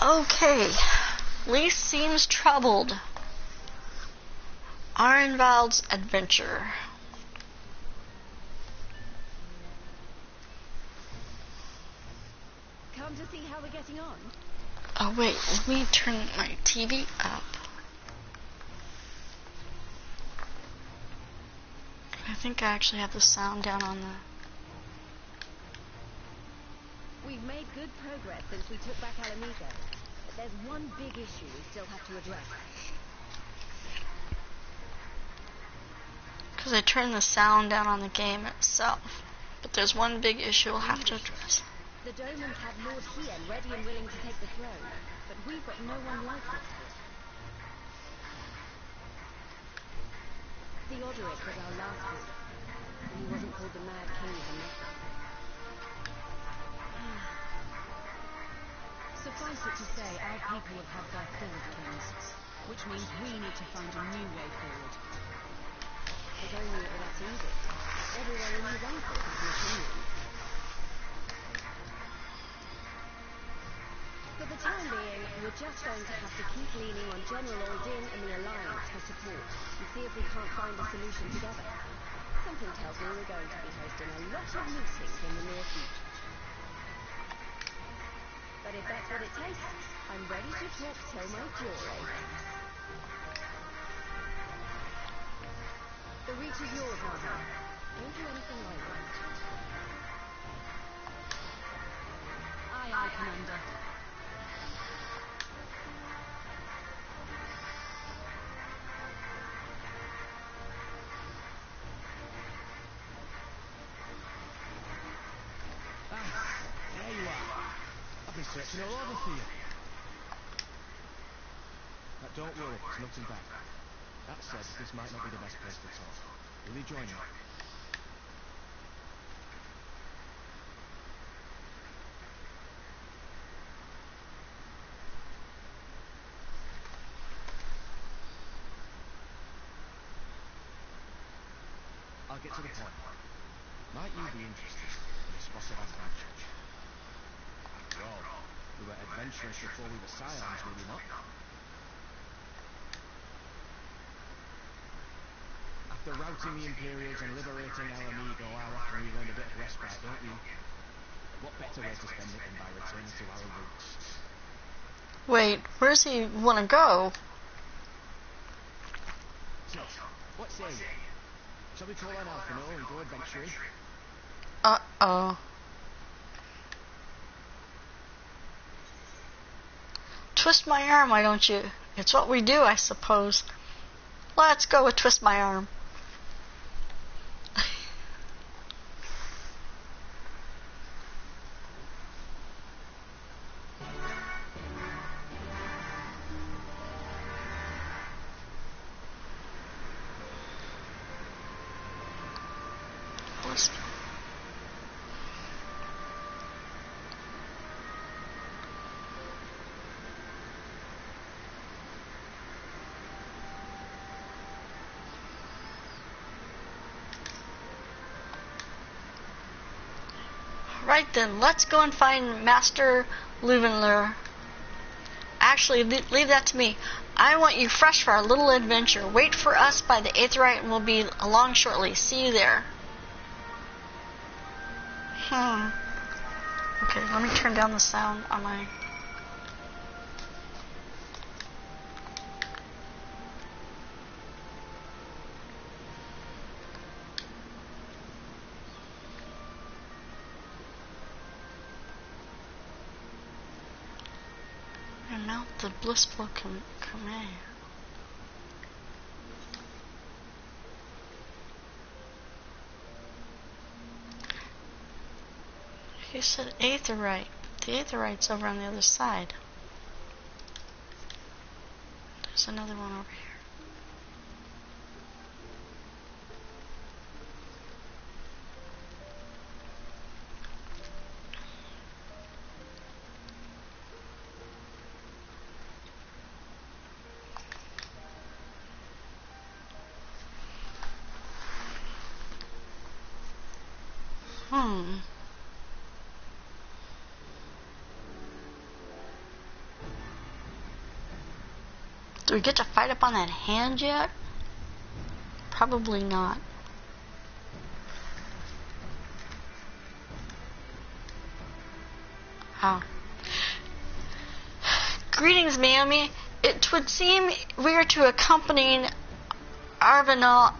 Speaker 1: Okay. Lise seems troubled. Arnvald's adventure.
Speaker 2: Come to see how we're getting on?
Speaker 1: Oh wait, let me turn my TV up. I think I actually have the sound down on the...
Speaker 2: We've made good progress since we took back Alamigo, but there's one big issue we still have to address.
Speaker 1: Because I turned the sound down on the game itself. But there's one big issue we'll have to address.
Speaker 2: The Domans have Lord Hien ready and willing to take the throne, but we've got no one like this here. Theodoric was our last visit, and he wasn't called the Mad King for nothing. Suffice it to say, our people have had their fill of kings, which means we need to find a new way forward. If only it were that easy. Everyone only one thought of an opinion. For the time being, we're just going to have to keep leaning on General Aldin and the Alliance for support, and see if we can't find a solution together. Something tells me we're going to be hosting a lot of meetings in the near future. But if that's what it takes, I'm ready to talk till my jaw aches. The reach is yours, Arthur. Don't do anything I won't. Aye, aye, Commander.
Speaker 3: There you are. I've been searching all over for you. But don't worry, it's nothing bad. That said, this might not be the best place to talk. Will you join me? I'll get to the point. Might you be interested in a spot of adventure? After all, we were adventurous before we were scions, were we not? After routing the Imperials and liberating Alamigo, I reckon we've earned a bit of respite, don't you? What better way to spend it than by returning to our roots?
Speaker 1: Wait, where does he want to go?
Speaker 3: So, what say you? Shall we call on Alphino and go adventuring?
Speaker 1: Uh-oh. Twist my arm, why don't you? It's what we do, I suppose. Let's go with twist my arm. Right then, let's go and find Master Luvenler. Actually, leave that to me. I want you fresh for our little adventure. Wait for us by the Aetheryte and we'll be along shortly. See you there. Okay, let me turn down the sound on my... The blissful command. He said aetherite. The aetherite's over on the other side. There's another one over here. Do we get to fight up on that hand yet? Probably not. Oh. Greetings, Meayumi. It would seem we are to accompany Arwinvald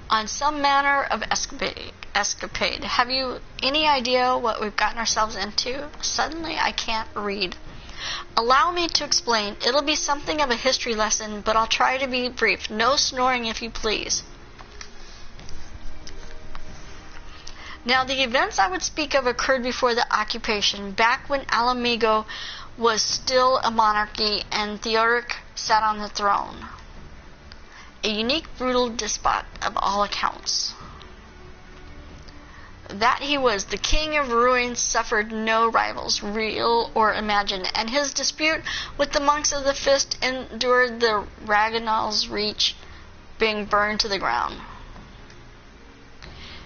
Speaker 1: on some manner of escapade. Have you any idea what we've gotten ourselves into? Suddenly, I can't read. Allow me to explain. It'll be something of a history lesson, but I'll try to be brief. No snoring, if you please. Now, the events I would speak of occurred before the occupation, back when Alamigo was still a monarchy and Theodoric sat on the throne. A unique, brutal despot of all accounts. That he was the king of ruins, suffered no rivals, real or imagined, and his dispute with the monks of the Fist endured the Ragnall's reach, being burned to the ground.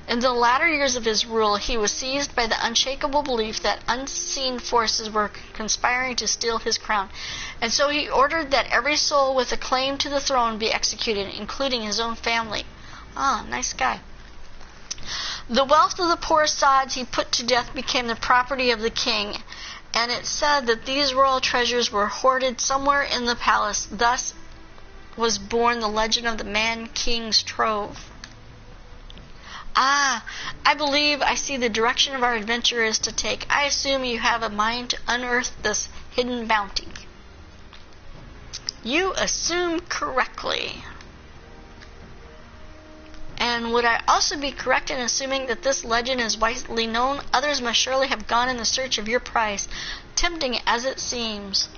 Speaker 1: In the latter years of his rule, he was seized by the unshakable belief that unseen forces were conspiring to steal his crown, and so he ordered that every soul with a claim to the throne be executed, including his own family. Ah, nice guy. The wealth of the poor sods he put to death became the property of the king, and it said that these royal treasures were hoarded somewhere in the palace. Thus was born the legend of the Man-King's Trove. Ah, I believe I see the direction of our adventure is to take. I assume you have a mind to unearth this hidden bounty. You assume correctly. And would I also be correct in assuming that this legend is widely known? Others must surely have gone in the search of your prize, tempting as it seems.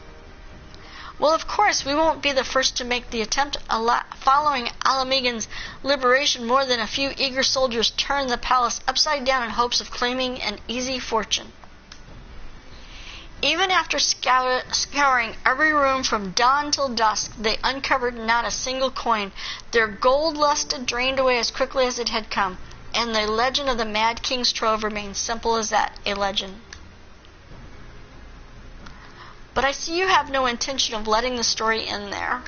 Speaker 1: Well, of course, we won't be the first to make the attempt. Following Alamigan's liberation, more than a few eager soldiers turned the palace upside down in hopes of claiming an easy fortune. Even after scouring every room from dawn till dusk, they uncovered not a single coin. Their gold lust had drained away as quickly as it had come, and the legend of the Mad King's Trove remained simple as that, a legend. But I see you have no intention of letting the story end there.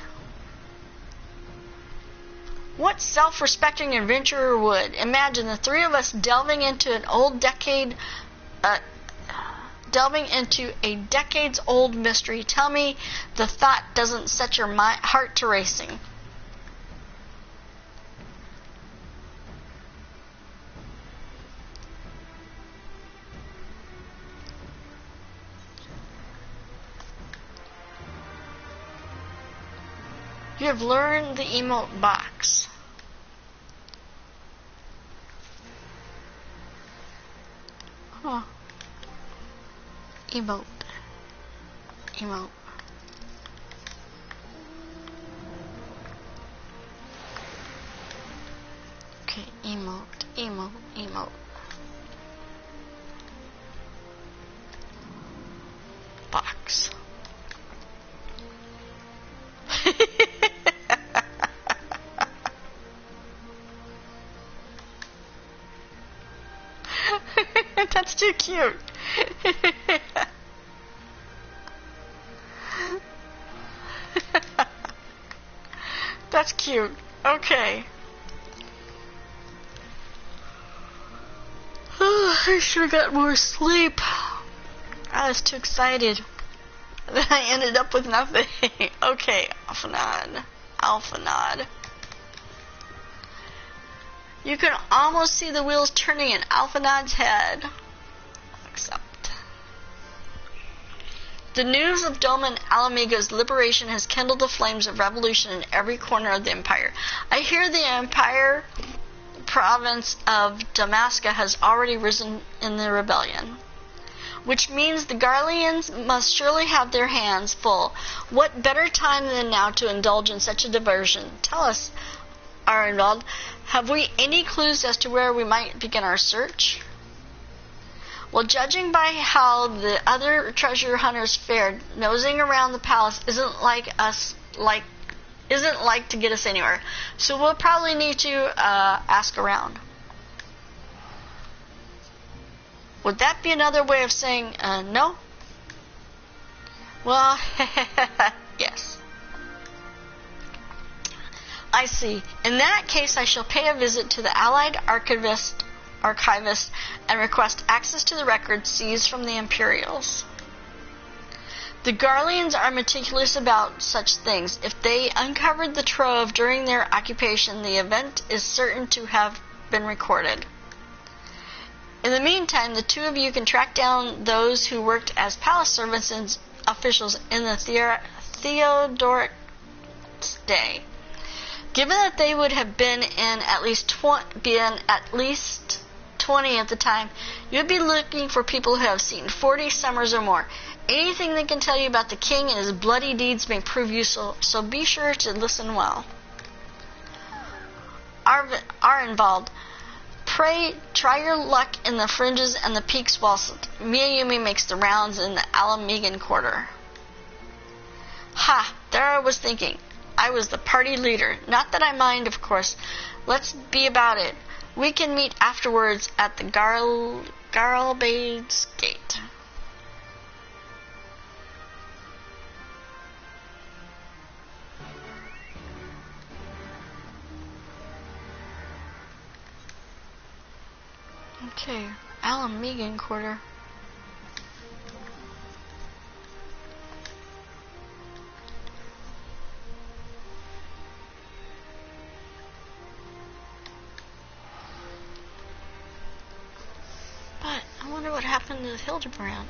Speaker 1: What self-respecting adventurer would? Imagine the three of us delving into a decades-old mystery. Tell me the thought doesn't set your heart to racing. You have learned the emote box. Huh. Emote. Okay, emote. Box. That's too cute. That's cute. Okay. I should have got more sleep. I was too excited. Then I ended up with nothing. Okay, Alphanod. You can almost see the wheels turning in Alphanod's head. Accept. The news of Doma and Alamiga's liberation has kindled the flames of revolution in every corner of the empire. I hear the empire province of Damascus has already risen in the rebellion, which means the Garleans must surely have their hands full. What better time than now to indulge in such a diversion? Tell us, Arnold, have we any clues as to where we might begin our search? Well, judging by how the other treasure hunters fared, nosing around the palace isn't like to get us anywhere. So we'll probably need to ask around. Would that be another way of saying no? Well, yes. I see. In that case, I shall pay a visit to the Allied archivist and request access to the records seized from the Imperials. The Garleans are meticulous about such things. If they uncovered the trove during their occupation, the event is certain to have been recorded. In the meantime, the two of you can track down those who worked as palace servants and officials in the Theodoric day. Given that they would have been at least 20 at the time, you'd be looking for people who have seen 40 summers or more. Anything they can tell you about the king and his bloody deeds may prove useful, so be sure to listen well. Are involved. Pray try your luck in the fringes and the peaks whilst Meayumi makes the rounds in the Alamigan quarter. Ha! There I was thinking. I was the party leader. Not that I mind, of course. Let's be about it. We can meet afterwards at the Garlbade's gate. Okay, Alamigan quarter. But I wonder what happened to Hildebrand.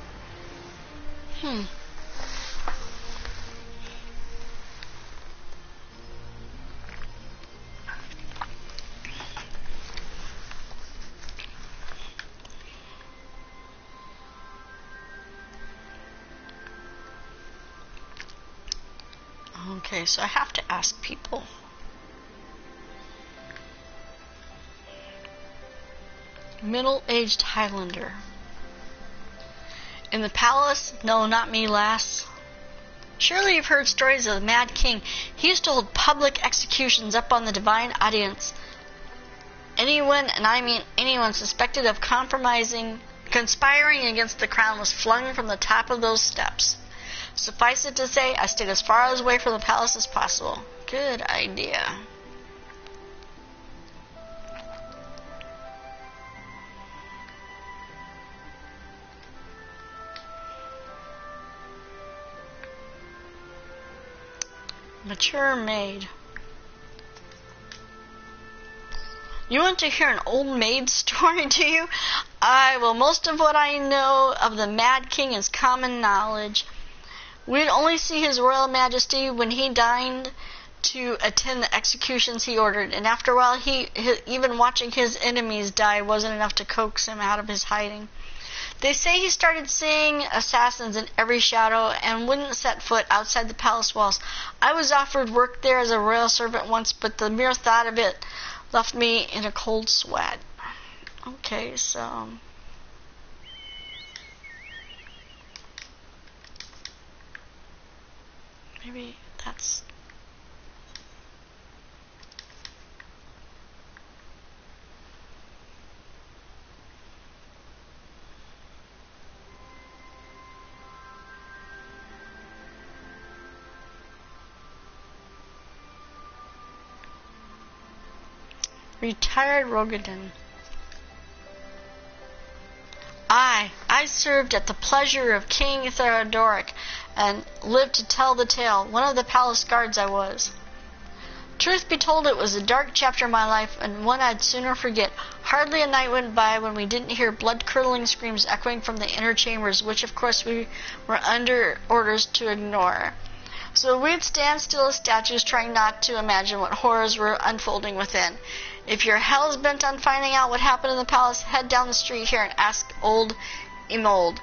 Speaker 1: Okay, so I have to ask people. Middle-aged Highlander. In the palace? No, not me, lass. Surely you've heard stories of the Mad King. He used to hold public executions up on the divine audience. Anyone, and I mean anyone, suspected of conspiring against the crown was flung from the top of those steps. Suffice it to say, I stayed as far away from the palace as possible. Good idea. Mature maid. You want to hear an old maid story, do you? Well, most of what I know of the Mad King is common knowledge. We'd only see His Royal Majesty when he deigned to attend the executions he ordered, and after a while, even watching his enemies die wasn't enough to coax him out of his hiding. They say he started seeing assassins in every shadow and wouldn't set foot outside the palace walls. I was offered work there as a royal servant once, but the mere thought of it left me in a cold sweat. Okay, so... maybe that's... Retired Rogadin. I served at the pleasure of King Theodoric and lived to tell the tale. One of the palace guards I was. Truth be told, it was a dark chapter in my life, and one I'd sooner forget. Hardly a night went by when we didn't hear blood-curdling screams echoing from the inner chambers, which of course we were under orders to ignore. So we'd stand still as statues, trying not to imagine what horrors were unfolding within. If you're hell's bent on finding out what happened in the palace, head down the street here and ask old Imold.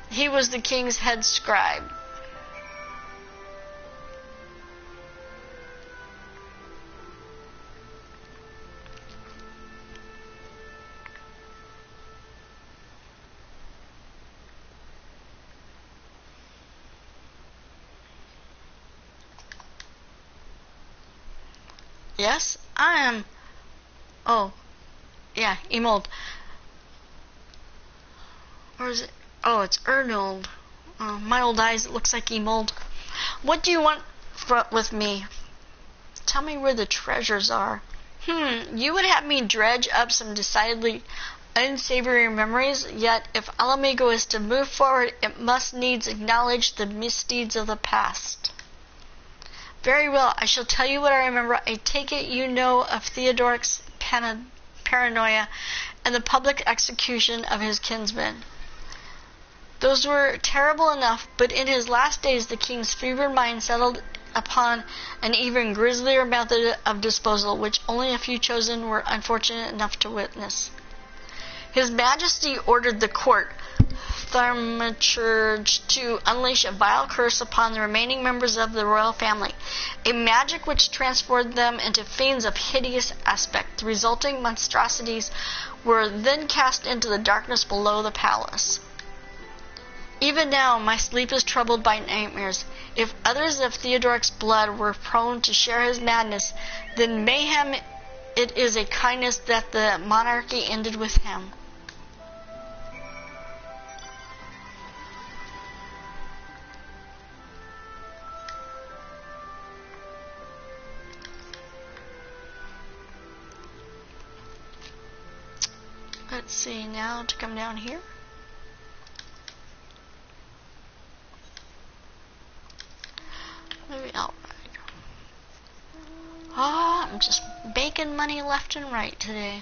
Speaker 1: He was the king's head scribe. Yes, I am. Oh, yeah, Imold. Or is it? Oh, it's Ernold. Oh, my old eyes, it looks like Imold. What do you want with me? Tell me where the treasures are. You would have me dredge up some decidedly unsavory memories, yet if Alamigo is to move forward, it must needs acknowledge the misdeeds of the past. Very well, I shall tell you what I remember. I take it you know of Theodoric's paranoia and the public execution of his kinsmen. Those were terrible enough, but in his last days the king's fevered mind settled upon an even grislier method of disposal, which only a few chosen were unfortunate enough to witness. His Majesty ordered the court, thaumaturge, to unleash a vile curse upon the remaining members of the royal family, a magic which transformed them into fiends of hideous aspect. The resulting monstrosities were then cast into the darkness below the palace. Even now my sleep is troubled by nightmares. If others of Theodoric's blood were prone to share his madness, then mayhem it is a kindness that the monarchy ended with him. Let's see, now to come down here. Maybe outright. Oh, I'm just making money left and right today.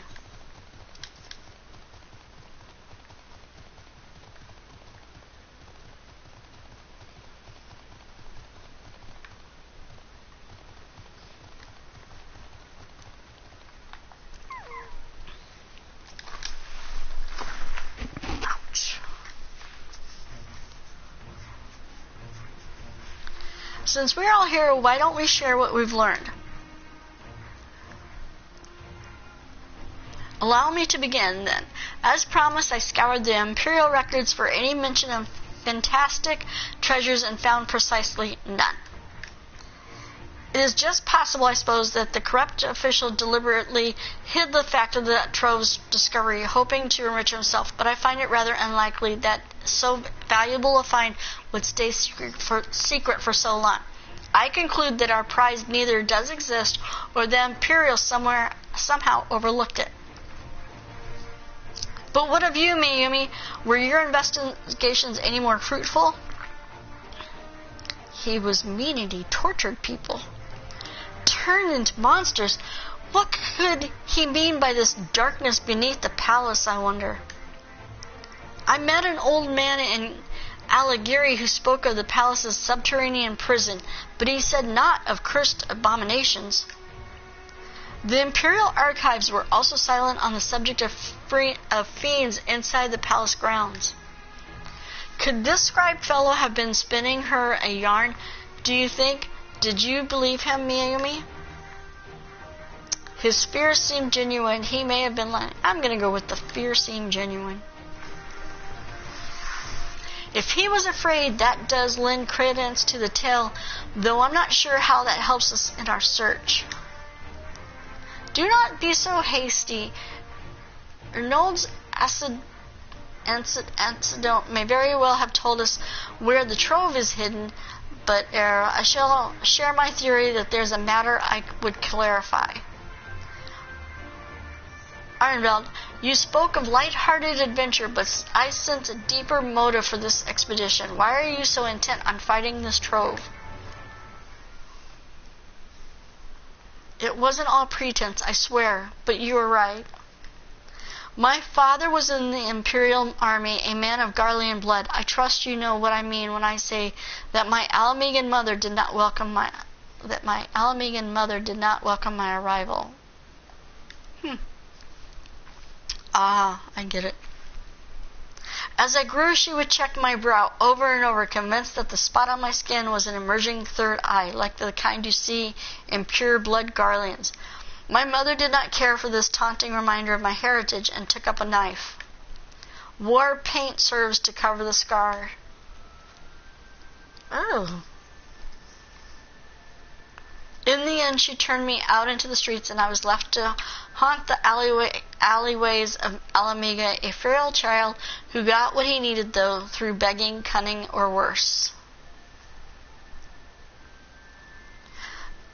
Speaker 1: Since we're all here, why don't we share what we've learned? Allow me to begin, then. As promised, I scoured the Imperial records for any mention of fantastic treasures and found precisely none. It is just possible, I suppose, that the corrupt official deliberately hid the fact of the trove's discovery, hoping to enrich himself, but I find it rather unlikely that so valuable a find would stay secret for so long. I conclude that our prize neither does exist, or the Imperial somehow overlooked it. But what of you, Meayumi? Were your investigations any more fruitful? He was mean and he tortured people. Turned into monsters. What could he mean by this darkness beneath the palace, I wonder? I met an old man in Alighieri who spoke of the palace's subterranean prison, but he said not of cursed abominations. The Imperial archives were also silent on the subject of fiends inside the palace grounds. Could this scribe fellow have been spinning her a yarn, do you think? Did you believe him, Meayumi? His fears seemed genuine. He may have been lying. I'm going to go with the fear seemed genuine. If he was afraid, that does lend credence to the tale, though I'm not sure how that helps us in our search. Do not be so hasty. Arnold's anecdote may very well have told us where the trove is hidden, but I shall share my theory that there's a matter I would clarify. Ironveld, you spoke of light-hearted adventure, but I sense a deeper motive for this expedition. Why are you so intent on finding this trove? It wasn't all pretense, I swear, but you were right. My father was in the Imperial Army, a man of Garlean blood. I trust you know what I mean when I say that my Alamegan mother did not welcome my arrival. Ah, I get it. As I grew, she would check my brow over and over, convinced that the spot on my skin was an emerging third eye, like the kind you see in pure-blood Garleans. My mother did not care for this taunting reminder of my heritage and took up a knife. War paint serves to cover the scar. Oh. In the end, she turned me out into the streets, and I was left to haunt the alleyways of Alamega, a feral child who got what he needed, though, through begging, cunning, or worse.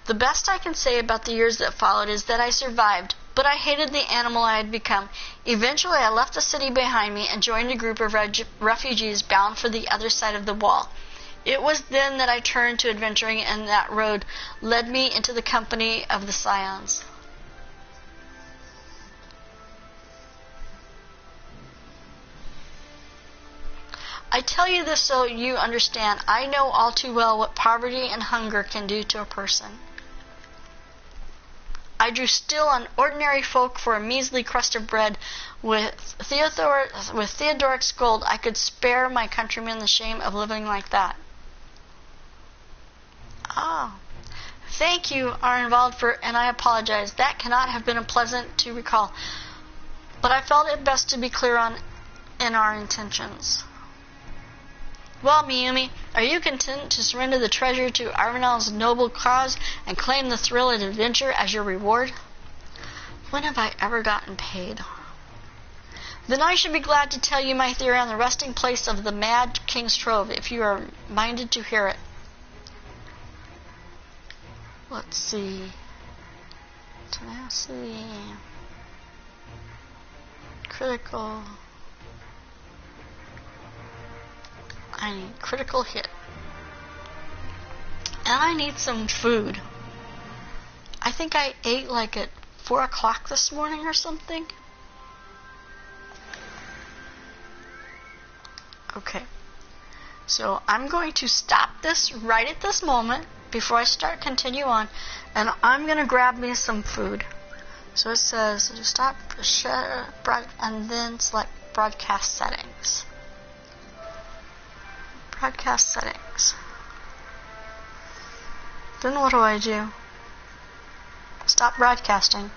Speaker 1: The best I can say about the years that followed is that I survived, but I hated the animal I had become. Eventually, I left the city behind me and joined a group of refugees bound for the other side of the wall. It was then that I turned to adventuring, and that road led me into the company of the Scions. I tell you this so you understand. I know all too well what poverty and hunger can do to a person. I drew still on ordinary folk for a measly crust of bread. With Theodoric's gold, I could spare my countrymen the shame of living like that. Ah, thank you are involved and I apologize. That cannot have been pleasant to recall, but I felt it best to be clear in our intentions. Well, Meayumi, are you content to surrender the treasure to Arvenel's noble cause and claim the thrill of adventure as your reward? When have I ever gotten paid? Then I should be glad to tell you my theory on the resting place of the Mad King's Trove, if you are minded to hear it. Let's see. Tenacity. Critical. I need critical hit. And I need some food. I think I ate like at 4 o'clock this morning or something. Okay. So I'm going to stop this right at this moment before I continue on, and I'm going to grab me some food. So it says stop, and then select broadcast settings. Broadcast settings. Then what do I do? Stop broadcasting.